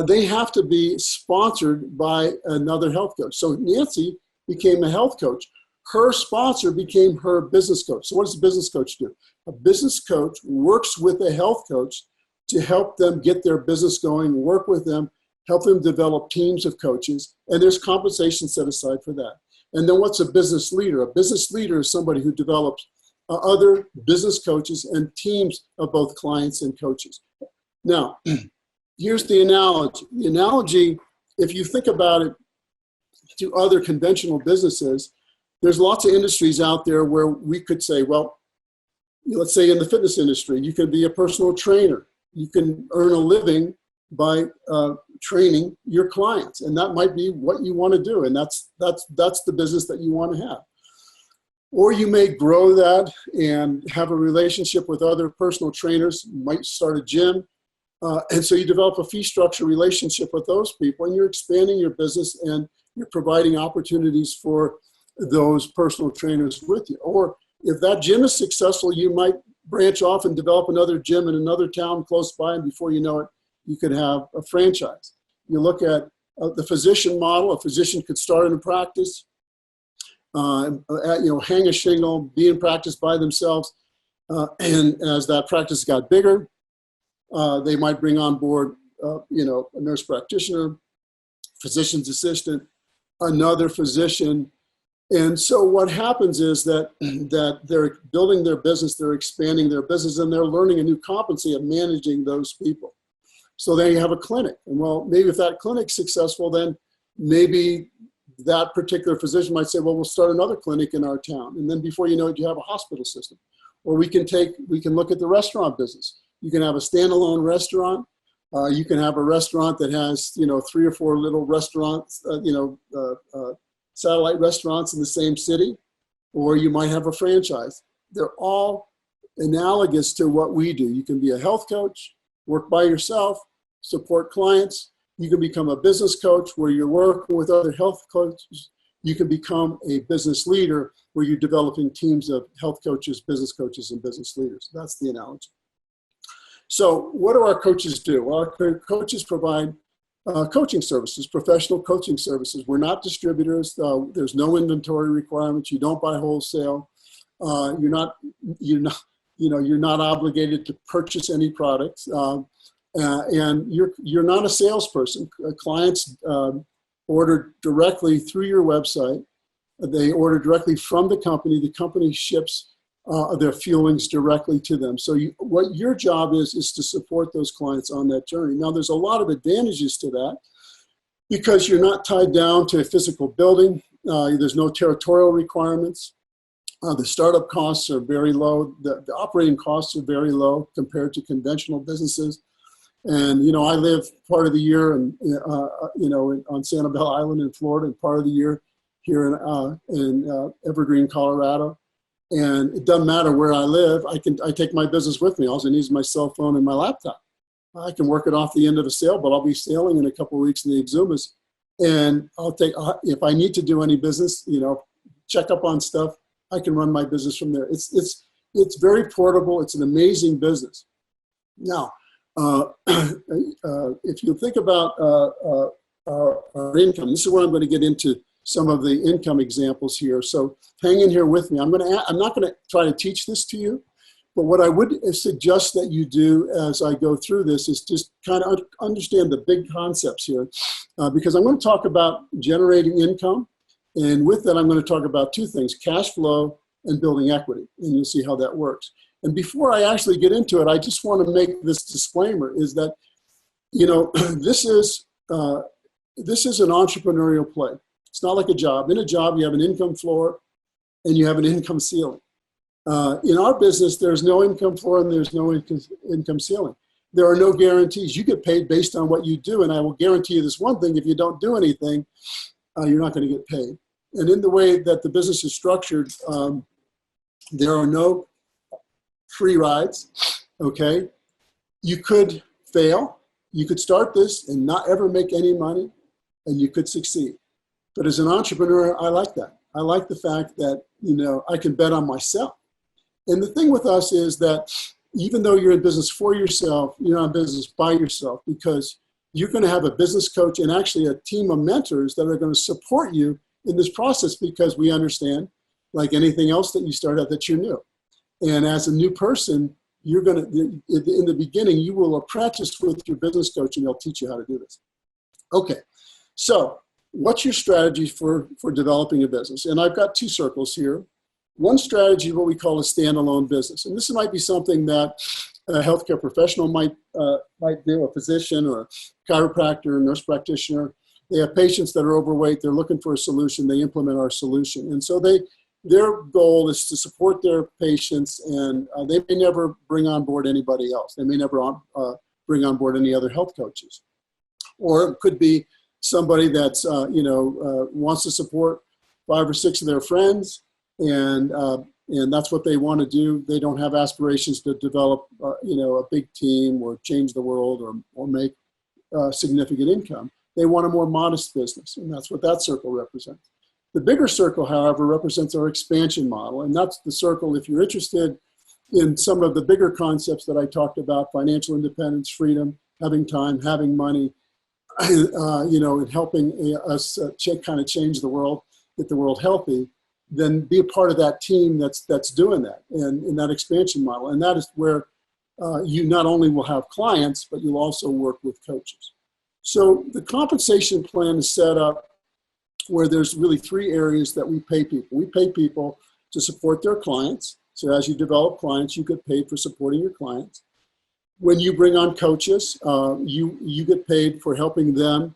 G: they have to be sponsored by another health coach. So Nancy became a health coach. Her sponsor became her business coach. So what does a business coach do? A business coach works with a health coach to help them get their business going, work with them, help them develop teams of coaches, and there's compensation set aside for that. And then what's a business leader? A business leader is somebody who develops other business coaches and teams of both clients and coaches. Now, here's the analogy. The analogy, if you think about it to other conventional businesses, there's lots of industries out there where we could say, well, let's say in the fitness industry, you can be a personal trainer. You can earn a living by training your clients, and that might be what you want to do, and that's the business that you want to have. Or you may grow that and have a relationship with other personal trainers. You might start a gym, and so you develop a fee structure relationship with those people, and you're expanding your business and you're providing opportunities for those personal trainers with you. Or if that gym is successful, you might branch off and develop another gym in another town close by, and before you know it, you could have a franchise. You look at the physician model. A physician could start in a practice, hang a shingle, be in practice by themselves, and as that practice got bigger, they might bring on board, a nurse practitioner, physician's assistant, another physician. And so what happens is that they're building their business, they're expanding their business, and they're learning a new competency of managing those people. So then you have a clinic. And well, maybe if that clinic's successful, then maybe that particular physician might say, well, we'll start another clinic in our town. And then before you know it, you have a hospital system. Or we can look at the restaurant business. You can have a standalone restaurant. You can have a restaurant that has, 3 or 4 little restaurants, satellite restaurants in the same city, or you might have a franchise. They're all analogous to what we do. You can be a health coach, work by yourself, support clients. You can become a business coach where you're working with other health coaches. You can become a business leader where you're developing teams of health coaches, and business leaders. That's the analogy. So what do our coaches do? Well, our coaches provide coaching services, professional coaching services. We're not distributors. There's no inventory requirements. You don't buy wholesale. You're not you're not obligated to purchase any products, and you're not a salesperson. Clients order directly through your website. They order directly from the company. The company ships their fuelings directly to them. So what your job is to support those clients on that journey. Now, there's a lot of advantages to that because you're not tied down to a physical building. There's no territorial requirements. The startup costs are very low. The operating costs are very low compared to conventional businesses. And, I live part of the year on Sanibel Island in Florida and part of the year here in Evergreen, Colorado. And it doesn't matter where I live. I take my business with me. All I need is my cell phone and my laptop. I can work it off the end of a sail, but I'll be sailing in a couple of weeks in the Exumas. And if I need to do any business, check up on stuff, I can run my business from there. It's very portable. It's an amazing business. Now, if you think about our income, this is where I'm going to get into some of the income examples here. So hang in here with me. I'm not going to try to teach this to you, but what I would suggest that you do as I go through this is just kind of understand the big concepts here, because I'm going to talk about generating income. And with that, I'm going to talk about two things, cash flow and building equity. And you'll see how that works. And before I actually get into it, I just want to make this disclaimer is that, this is an entrepreneurial play. It's not like a job. In a job, you have an income floor and you have an income ceiling. In our business, there's no income floor and there's no income ceiling. There are no guarantees. You get paid based on what you do. And I will guarantee you this one thing, if you don't do anything, you're not going to get paid. And in the way that the business is structured, there are no free rides, okay? You could fail. You could start this and not ever make any money, and you could succeed. But as an entrepreneur, I like that. I like the fact that, I can bet on myself. And the thing with us is that even though you're in business for yourself, you're not in business by yourself, because you're going to have a business coach and actually a team of mentors that are going to support you in this process, because we understand, like anything else that you start out, that you're new. And as a new person, you're going to, in the beginning, you will apprentice with your business coach and they'll teach you how to do this. Okay, so what's your strategy for developing a business? And I've got two circles here. One strategy, what we call a standalone business. And this might be something that a healthcare professional might do, a physician or a chiropractor, a nurse practitioner. They have patients that are overweight. They're looking for a solution. They implement our solution. And so their goal is to support their patients, and they may never bring on board anybody else. They may never bring on board any other health coaches. Or it could be somebody that's, wants to support 5 or 6 of their friends, and that's what they want to do. They don't have aspirations to develop, a big team or change the world or make significant income. They want a more modest business, and that's what that circle represents. The bigger circle, however, represents our expansion model, and that's the circle, if you're interested in some of the bigger concepts that I talked about, financial independence, freedom, having time, having money, and helping us kind of change the world, get the world healthy, then be a part of that team that's doing that and in that expansion model. And that is where you not only will have clients, but you'll also work with coaches. So the compensation plan is set up where there's really 3 areas that we pay people. We pay people to support their clients. So as you develop clients, you get paid for supporting your clients. When you bring on coaches, you get paid for helping them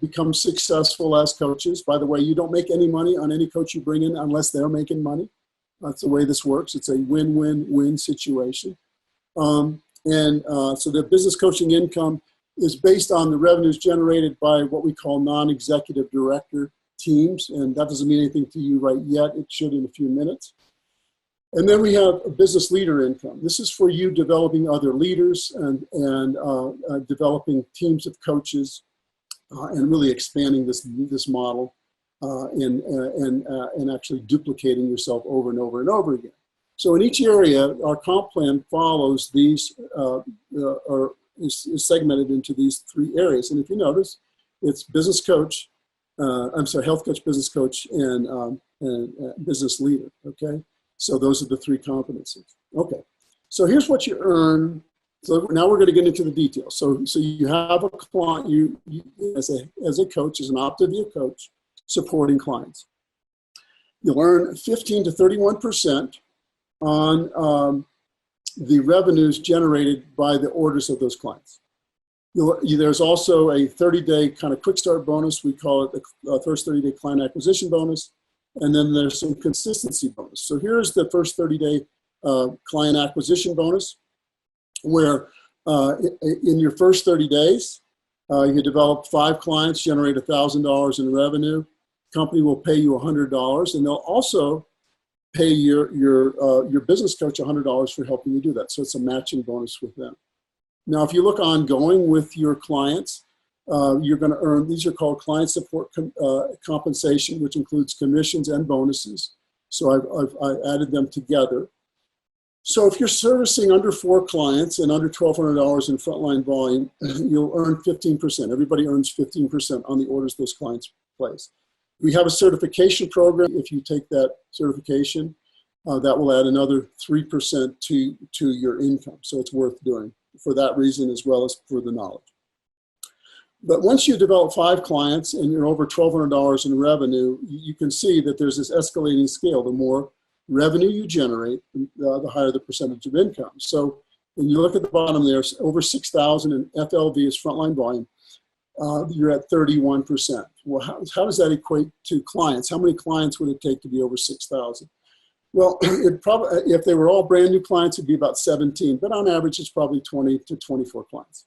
G: become successful as coaches. By the way, you don't make any money on any coach you bring in unless they're making money. That's the way this works. It's a win-win-win situation. So the business coaching income is based on the revenues generated by what we call non-executive director teams. And that doesn't mean anything to you right yet. It should in a few minutes. And then we have a business leader income. This is for you developing other leaders and developing teams of coaches and really expanding this model and actually duplicating yourself over and over and over again. So in each area, our comp plan follows these is segmented into these 3 areas. And if you notice, it's business coach, health coach, business coach, and business leader, okay? So those are the 3 competencies. Okay, so here's what you earn. So now we're going to get into the details. So you have a client, you as a coach, as an OPTAVIA coach, supporting clients. You'll earn 15 to 31% on the revenues generated by the orders of those clients. There's also a 30-day kind of quick start bonus. We call it the first 30-day client acquisition bonus. And then there's some consistency bonus. So here's the first 30-day client acquisition bonus, where in your first 30 days, you develop 5 clients, generate $1,000 in revenue. Company will pay you $100, and they'll also pay your business coach $100 for helping you do that. So it's a matching bonus with them. Now, if you look ongoing with your clients, you're going to earn, these are called client support compensation, which includes commissions and bonuses. So I've added them together. So if you're servicing under 4 clients and under $1,200 in frontline volume, you'll earn 15%. Everybody earns 15% on the orders those clients place. We have a certification program. If you take that certification, that will add another 3% to your income. So it's worth doing for that reason, as well as for the knowledge. But once you develop 5 clients and you're over $1,200 in revenue, you can see that there's this escalating scale. The more revenue you generate, the higher the percentage of income. So when you look at the bottom there, over 6,000 in FLV is frontline volume, you're at 31%. Well, how does that equate to clients? How many clients would it take to be over 6,000? Well, it probably, if they were all brand new clients, it'd be about 17, but on average, it's probably 20 to 24 clients.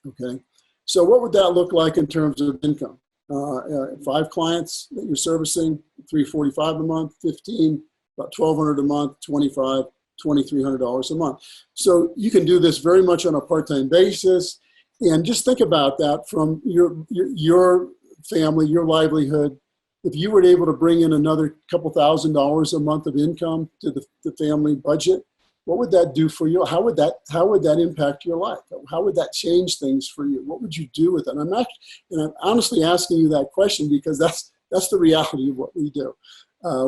G: Okay, so what would that look like in terms of income? 5 clients that you're servicing, $345 a month, 15, about $1,200 a month, 25, $2,300 a month. So you can do this very much on a part-time basis, and just think about that from your family, your livelihood. If you were able to bring in another couple $1,000s a month of income to the family budget, what would that do for you? How would that impact your life? How would that change things for you? What would you do with it? I'm honestly asking you that question because that's the reality of what we do.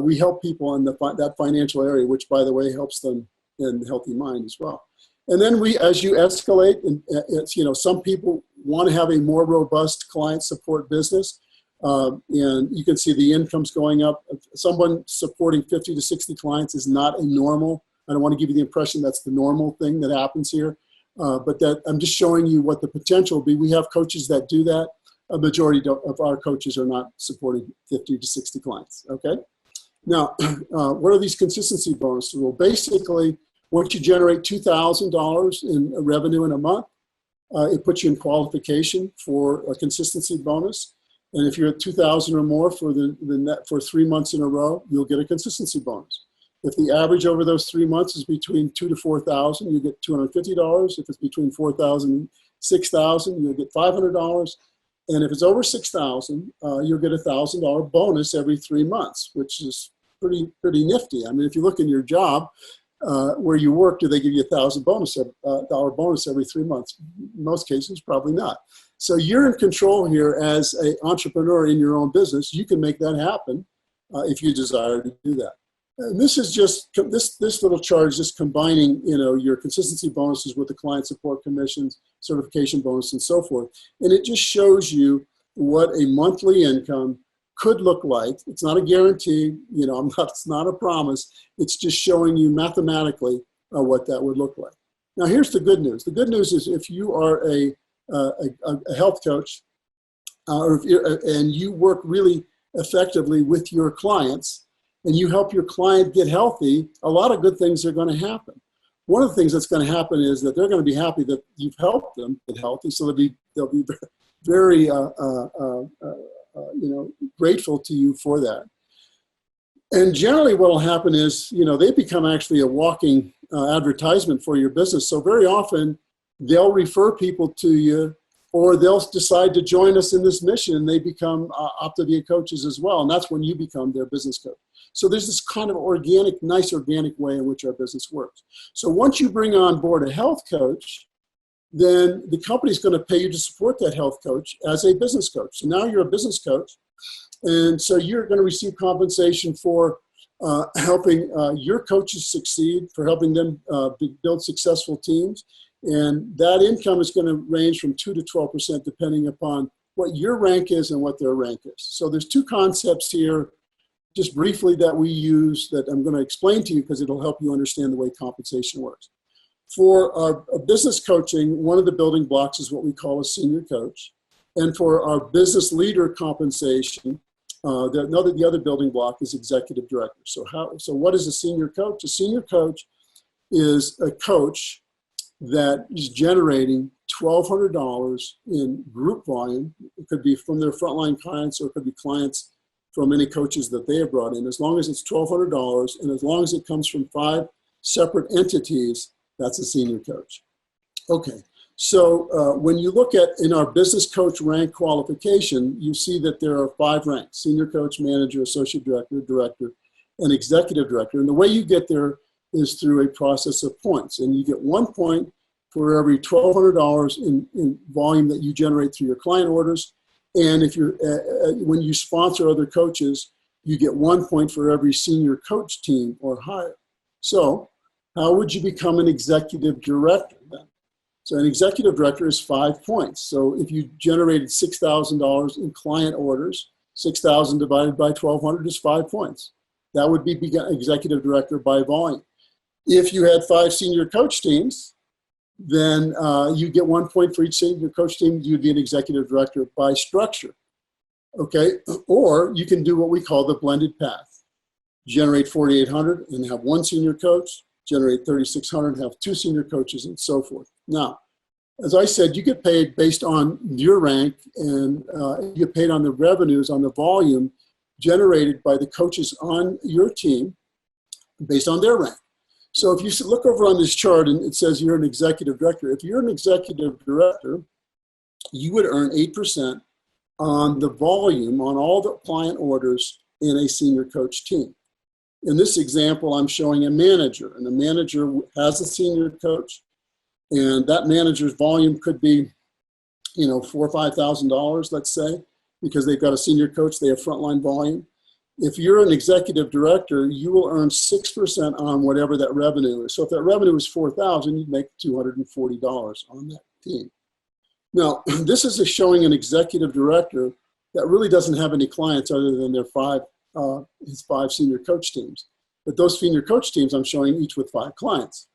G: We help people in that financial area, which, by the way, helps them in healthy mind as well. And then as you escalate, and it's, some people want to have a more robust client support business. And you can see the income's going up. Someone supporting 50 to 60 clients is not a normal. I don't want to give you the impression that's the normal thing that happens here, but that I'm just showing you what the potential will be. We have coaches that do that. A majority of our coaches are not supporting 50 to 60 clients, okay? Now, what are these consistency bonuses? Well, basically, once you generate $2,000 in revenue in a month, it puts you in qualification for a consistency bonus. And if you're at 2,000 or more for 3 months in a row, you'll get a consistency bonus. If the average over those 3 months is between 2,000 to 4,000, you get $250. If it's between 4,000 and 6,000, you'll get $500. And if it's over 6,000, you'll get a $1,000 bonus every 3 months, which is pretty nifty. I mean, if you look in your job where you work, do they give you $1,000 bonus every 3 months? In most cases, probably not. So you're in control here as an entrepreneur in your own business. You can make that happen if you desire to do that. And this is just this little chart is just combining your consistency bonuses with the client support commissions, certification bonus, and so forth. And it just shows you what a monthly income could look like. It's not a guarantee. It's not a promise. It's just showing you mathematically what that would look like. Now, here's the good news. The good news is if you are a health coach, and you work really effectively with your clients, and you help your client get healthy, a lot of good things are going to happen. One of the things that's going to happen is that they're going to be happy that you've helped them get healthy, so they'll be very grateful to you for that. And generally, what will happen is they become actually a walking advertisement for your business. So very often, they'll refer people to you, or they'll decide to join us in this mission, and they become OPTAVIA coaches as well, and that's when you become their business coach. So there's this kind of nice organic way in which our business works. So once you bring on board a health coach, then the company's going to pay you to support that health coach as a business coach. So now you're a business coach, and so you're going to receive compensation for helping your coaches succeed, for helping them build successful teams. And that income is going to range from 2 to 12% depending upon what your rank is and what their rank is. So there's two concepts here, just briefly, that we use that I'm going to explain to you because it'll help you understand the way compensation works. For our business coaching, one of the building blocks is what we call a senior coach. And for our business leader compensation, the other building block is executive director. So what is a senior coach? A senior coach is a coach that is generating $1,200 in group volume. It could be from their frontline clients, or it could be clients from any coaches that they have brought in. As long as it's $1,200, and as long as it comes from 5 separate entities, that's a senior coach. Okay, so when you look at in our business coach rank qualification, you see that there are 5 ranks: senior coach, manager, associate director, director, and executive director. And the way you get there is through a process of points. And you get 1 point for every $1,200 in volume that you generate through your client orders. And if you're when you sponsor other coaches, you get 1 point for every senior coach team or higher. So how would you become an executive director then? So an executive director is 5 points. So if you generated $6,000 in client orders, 6,000 divided by 1,200 is 5 points. That would be executive director by volume. If you had 5 senior coach teams, then you get 1 point for each senior coach team. You'd be an executive director by structure. Okay, or you can do what we call the blended path. Generate 4,800 and have 1 senior coach, generate 3,600 and have 2 senior coaches, and so forth. Now, as I said, you get paid based on your rank, and you get paid on the revenues, on the volume generated by the coaches on your team based on their rank. So if you look over on this chart and it says you're an executive director, if you're an executive director, you would earn 8% on the volume, on all the client orders in a senior coach team. In this example, I'm showing a manager, and the manager has a senior coach, and that manager's volume could be, $4,000 or $5,000, let's say, because they've got a senior coach, they have frontline volume. If you're an executive director, you will earn 6% on whatever that revenue is. So if that revenue is $4,000, you'd make $240 on that team. Now, this is showing an executive director that really doesn't have any clients other than their his 5 senior coach teams. But those senior coach teams I'm showing each with 5 clients.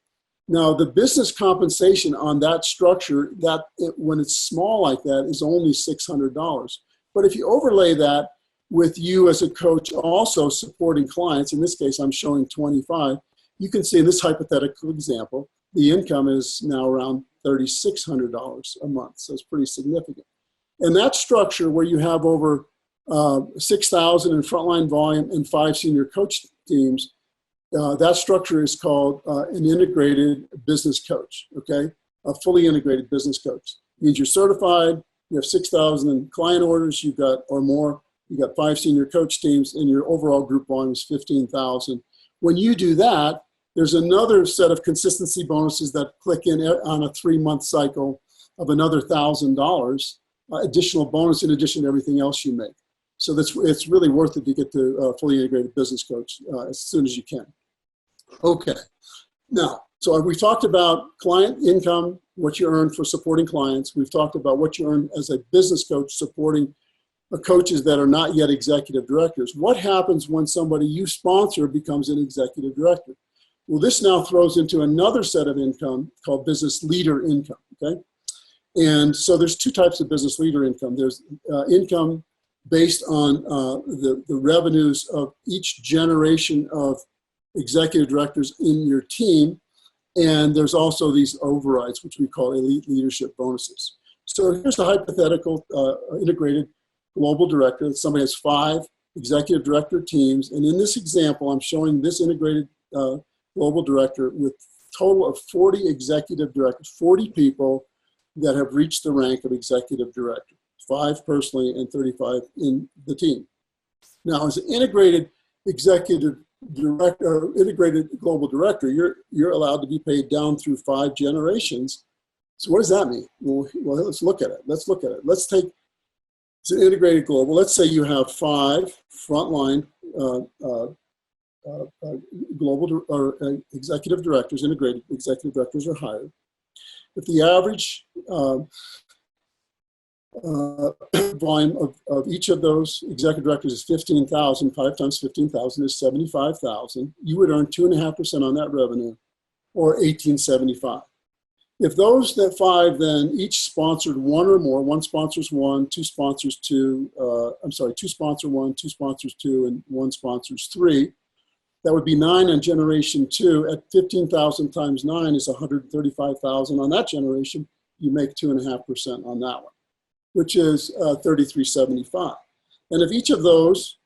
G: Now, the business compensation on that structure, when it's small like that, is only $600. But if you overlay that with you as a coach also supporting clients, in this case I'm showing 25, you can see in this hypothetical example, the income is now around $3,600 a month. So it's pretty significant. And that structure where you have over 6,000 in frontline volume and 5 senior coach teams, that structure is called an integrated business coach, okay? A fully integrated business coach. It means you're certified, you have 6,000 in client orders, you've got, or more, you got 5 senior coach teams, and your overall group volume is 15,000. When you do that, there's another set of consistency bonuses that click in on a 3-month cycle of another $1,000 additional bonus in addition to everything else you make. So it's really worth it to get to fully integrated business coach as soon as you can. Okay. Now, so we've talked about client income, what you earn for supporting clients. We've talked about what you earn as a business coach supporting coaches that are not yet executive directors. What happens when somebody you sponsor becomes an executive director? Well, this now throws into another set of income called business leader income, okay? And so there's 2 types of business leader income. There's income based on the revenues of each generation of executive directors in your team. And there's also these overrides, which we call elite leadership bonuses. So here's a hypothetical integrated global director. Somebody has 5 executive director teams. And in this example, I'm showing this integrated global director with a total of 40 executive directors, 40 people that have reached the rank of executive director, 5 personally and 35 in the team. Now, as an integrated executive director, or integrated global director, you're allowed to be paid down through 5 generations. So what does that mean? Well, let's look at it. Let's take it's an integrated global. Let's say you have 5 frontline global or executive directors, integrated executive directors are hired, if the average volume of each of those executive directors is 15,000, 5 times 15,000 is 75,000, you would earn 2.5% on that revenue, or 1875. If those that 5 then each sponsored one or more, one sponsors one, two sponsors two, two sponsor one, two sponsors two, and one sponsors 3, that would be 9 on generation 2. At 15,000 times 9 is 135,000 on that generation. You make 2.5% on that one, which is 3375. And if each of those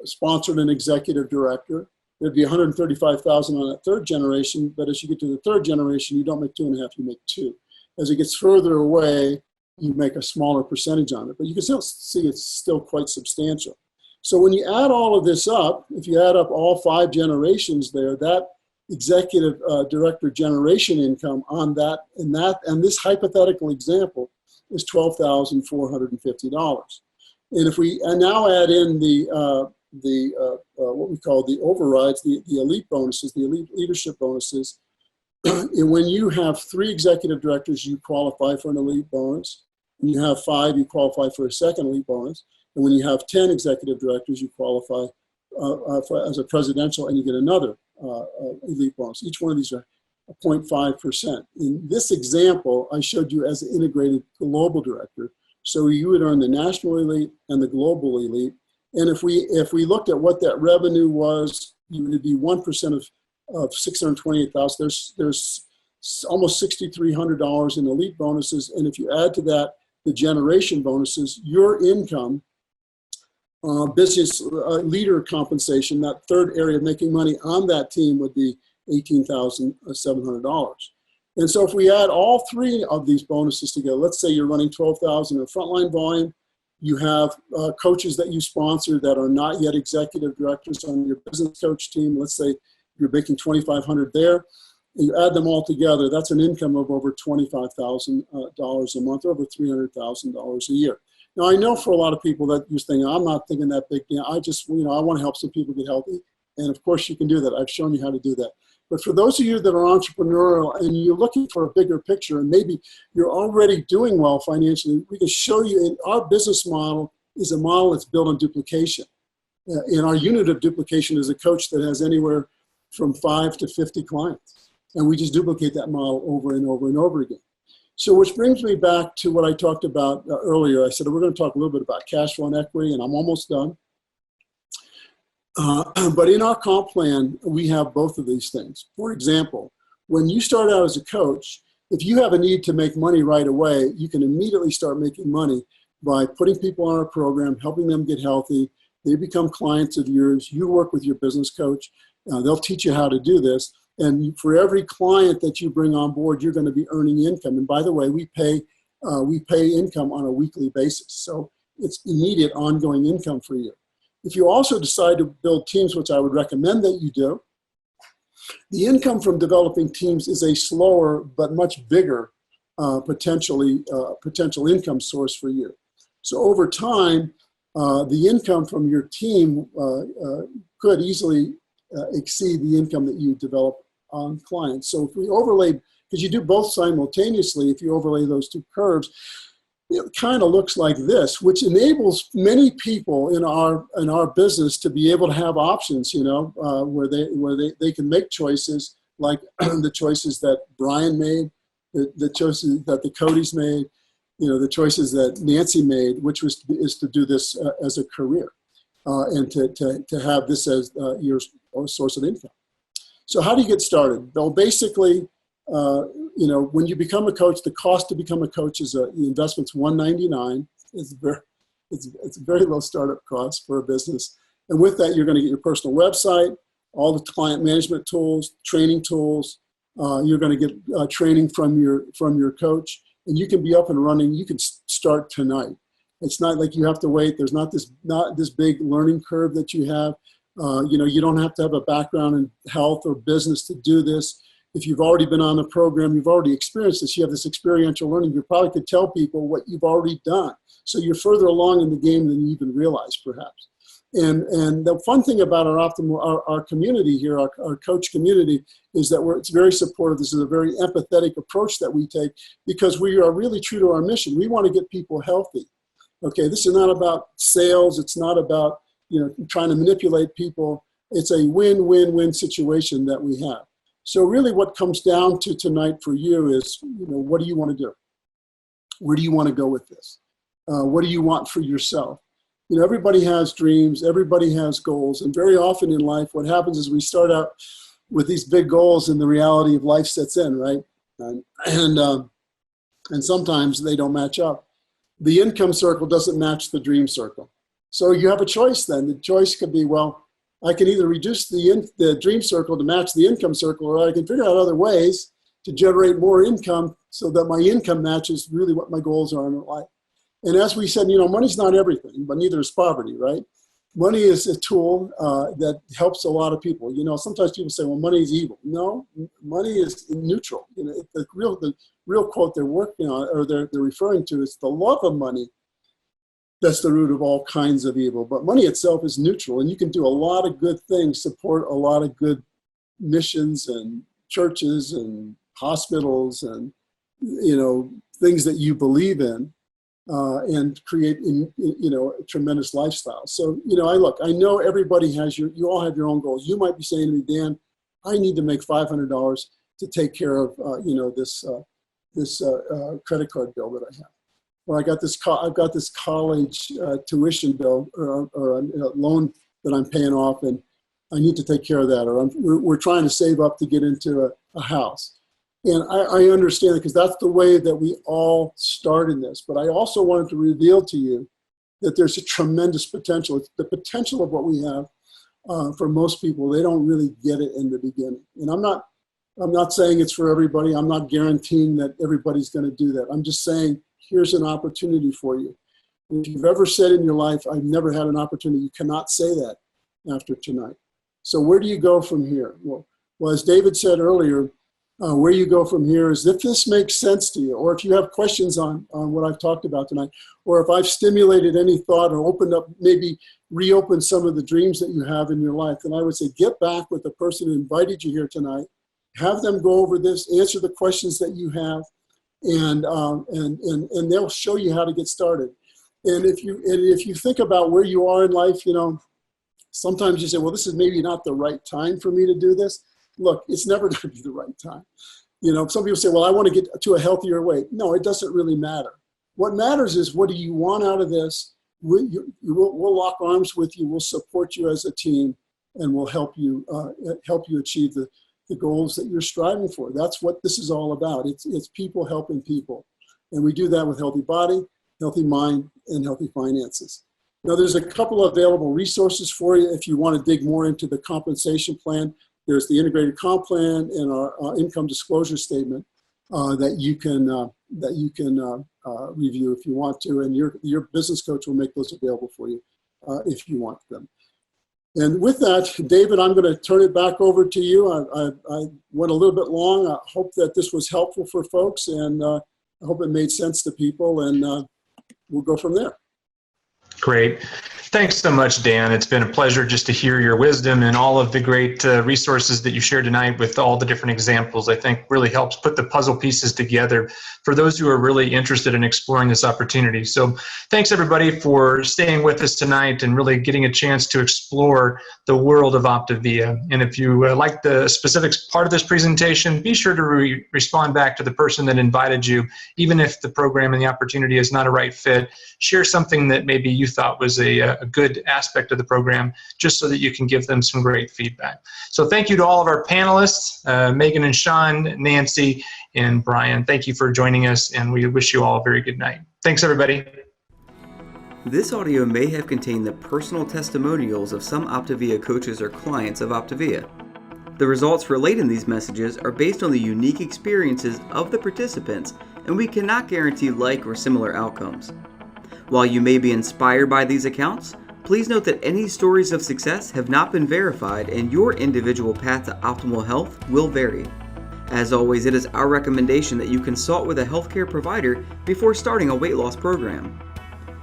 G: sponsored an executive director, there'd be 135,000 on that third generation. But as you get to the third generation, you don't make 2.5, you make 2. As it gets further away, you make a smaller percentage on it. But you can still see it's still quite substantial. So when you add all of this up, if you add up all 5 generations there, that executive director generation income on that and this hypothetical example is $12,450. And if we now add in the what we call the overrides, the elite bonuses, the elite leadership bonuses, and when you have 3 executive directors, you qualify for an elite bonus. When you have 5, you qualify for a second elite bonus. And when you have 10 executive directors, you qualify as a presidential, and you get another elite bonus. Each one of these are 0.5%. In this example, I showed you as an integrated global director. So you would earn the national elite and the global elite. And if we looked at what that revenue was, you would be 1% of 628,000. There's almost $6,300 in elite bonuses. And if you add to that the generation bonuses, your income, business leader compensation, that third area of making money on that team would be $18,700. And so if we add all 3 of these bonuses together, let's say you're running 12,000 in frontline volume, you have coaches that you sponsor that are not yet executive directors on your business coach team. Let's say you're making $2,500 there. And you add them all together, that's an income of over $25,000 a month, or over $300,000 a year. Now, I know for a lot of people that you're thinking, I'm not thinking that big. I just, I want to help some people get healthy. And of course you can do that. I've shown you how to do that. But for those of you that are entrepreneurial and you're looking for a bigger picture, and maybe you're already doing well financially, we can show you. In our business model is a model that's built on duplication. And our unit of duplication is a coach that has anywhere from 5 to 50 clients. And we just duplicate that model over and over and over again. So which brings me back to what I talked about earlier. I said we're going to talk a little bit about cash flow and equity, and I'm almost done. But in our comp plan, we have both of these things. For example, when you start out as a coach, if you have a need to make money right away, you can immediately start making money by putting people on our program, helping them get healthy. They become clients of yours. You work with your business coach. They'll teach you how to do this. And for every client that you bring on board, you're going to be earning income. And by the way, we pay income on a weekly basis. So it's immediate ongoing income for you. If you also decide to build teams, which I would recommend that you do, the income from developing teams is a slower but much bigger potential income source for you. So over time, the income from your team could easily exceed the income that you develop on clients. So if we overlay, because you do both simultaneously, if you overlay those 2 curves, it kind of looks like this, which enables many people in our business to be able to have options, where they can make choices like the choices that Brian made, the choices that the Codys made, the choices that Nancy made, which is to do this as a career and to have this as your source of income. So how do you get started? Well, basically, when you become a coach, the cost to become a coach is the investment's $199. It's a very low startup cost for a business. And with that, you're going to get your personal website, all the client management tools, training tools. You're going to get training from your coach, and you can be up and running. You can start tonight. It's not like you have to wait. There's not this big learning curve that you have. You don't have to have a background in health or business to do this. If you've already been on the program, you've already experienced this, you have this experiential learning, you probably could tell people what you've already done. So you're further along in the game than you even realize, perhaps. And the fun thing about our community here, our coach community, is that it's very supportive. This is a very empathetic approach that we take because we are really true to our mission. We want to get people healthy. Okay, this is not about sales. It's not about trying to manipulate people. It's a win-win-win situation that we have. So really what comes down to tonight for you is, what do you want to do? Where do you want to go with this? What do you want for yourself? Everybody has dreams, everybody has goals, and very often in life what happens is we start out with these big goals and the reality of life sets in, right? And sometimes they don't match up. The income circle doesn't match the dream circle. So you have a choice then. The choice could be, well, I can either reduce the dream circle to match the income circle, or I can figure out other ways to generate more income so that my income matches really what my goals are in life. And as we said, money's not everything, but neither is poverty, right? Money is a tool that helps a lot of people. Sometimes people say, well, money is evil. No, money is neutral. The real quote they're working on, or they're referring to, is the love of money. That's the root of all kinds of evil. But money itself is neutral, and you can do a lot of good things, support a lot of good missions and churches and hospitals and, things that you believe in. And create, a tremendous lifestyle. So, I know everybody has you all have your own goals. You might be saying to me, Dan, I need to make $500 to take care of, this credit card bill that I have. Or I've got this college tuition bill or a loan that I'm paying off, and I need to take care of that. Or we're trying to save up to get into a house. And I understand it because that's the way that we all start in this. But I also wanted to reveal to you that there's a tremendous potential. It's the potential of what we have. For most people, they don't really get it in the beginning. And I'm not saying it's for everybody. I'm not guaranteeing that everybody's going to do that. I'm just saying here's an opportunity for you. If you've ever said in your life, I've never had an opportunity, you cannot say that after tonight. So where do you go from here? Well, as David said earlier, where you go from here is if this makes sense to you, or if you have questions on what I've talked about tonight, or if I've stimulated any thought or opened up, maybe reopened some of the dreams that you have in your life, then I would say get back with the person who invited you here tonight, have them go over this, answer the questions that you have, and they'll show you how to get started. And if you think about where you are in life, sometimes you say, well, this is maybe not the right time for me to do this. Look, it's never going to be the right time. Some people say, well, I want to get to a healthier weight. No, it doesn't really matter. What matters is, what do you want out of this? We'll lock arms with you. We'll support you as a team, and we'll help you achieve the goals that you're striving for. That's what this is all about. It's people helping people. And we do that with healthy body, healthy mind, and healthy finances. Now, there's a couple of available resources for you if you want to dig more into the compensation plan. There's the integrated comp plan and our income disclosure statement that you can review if you want to, and your business coach will make those available for you if you want them. And with that, David, I'm going to turn it back over to you. I went a little bit long. I hope that this was helpful for folks, and I hope it made sense to people, and we'll go from there.
B: Great. Thanks so much, Dan. It's been a pleasure just to hear your wisdom and all of the great resources that you shared tonight with all the different examples. I think really helps put the puzzle pieces together for those who are really interested in exploring this opportunity. So thanks, everybody, for staying with us tonight and really getting a chance to explore the world of OPTAVIA. And if you like the specifics part of this presentation, be sure to respond back to the person that invited you. Even if the program and the opportunity is not a right fit, share something that maybe you thought was a good aspect of the program, just so that you can give them some great feedback. So thank you to all of our panelists, Megan and Sean, Nancy, and Brian. Thank you for joining us, and we wish you all a very good night. Thanks, everybody.
A: This audio may have contained the personal testimonials of some OPTAVIA coaches or clients of OPTAVIA. The results relayed in these messages are based on the unique experiences of the participants, and we cannot guarantee like or similar outcomes. While you may be inspired by these accounts, please note that any stories of success have not been verified, and your individual path to optimal health will vary. As always, it is our recommendation that you consult with a healthcare provider before starting a weight loss program.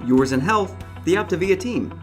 A: Yours in health, the OPTAVIA team.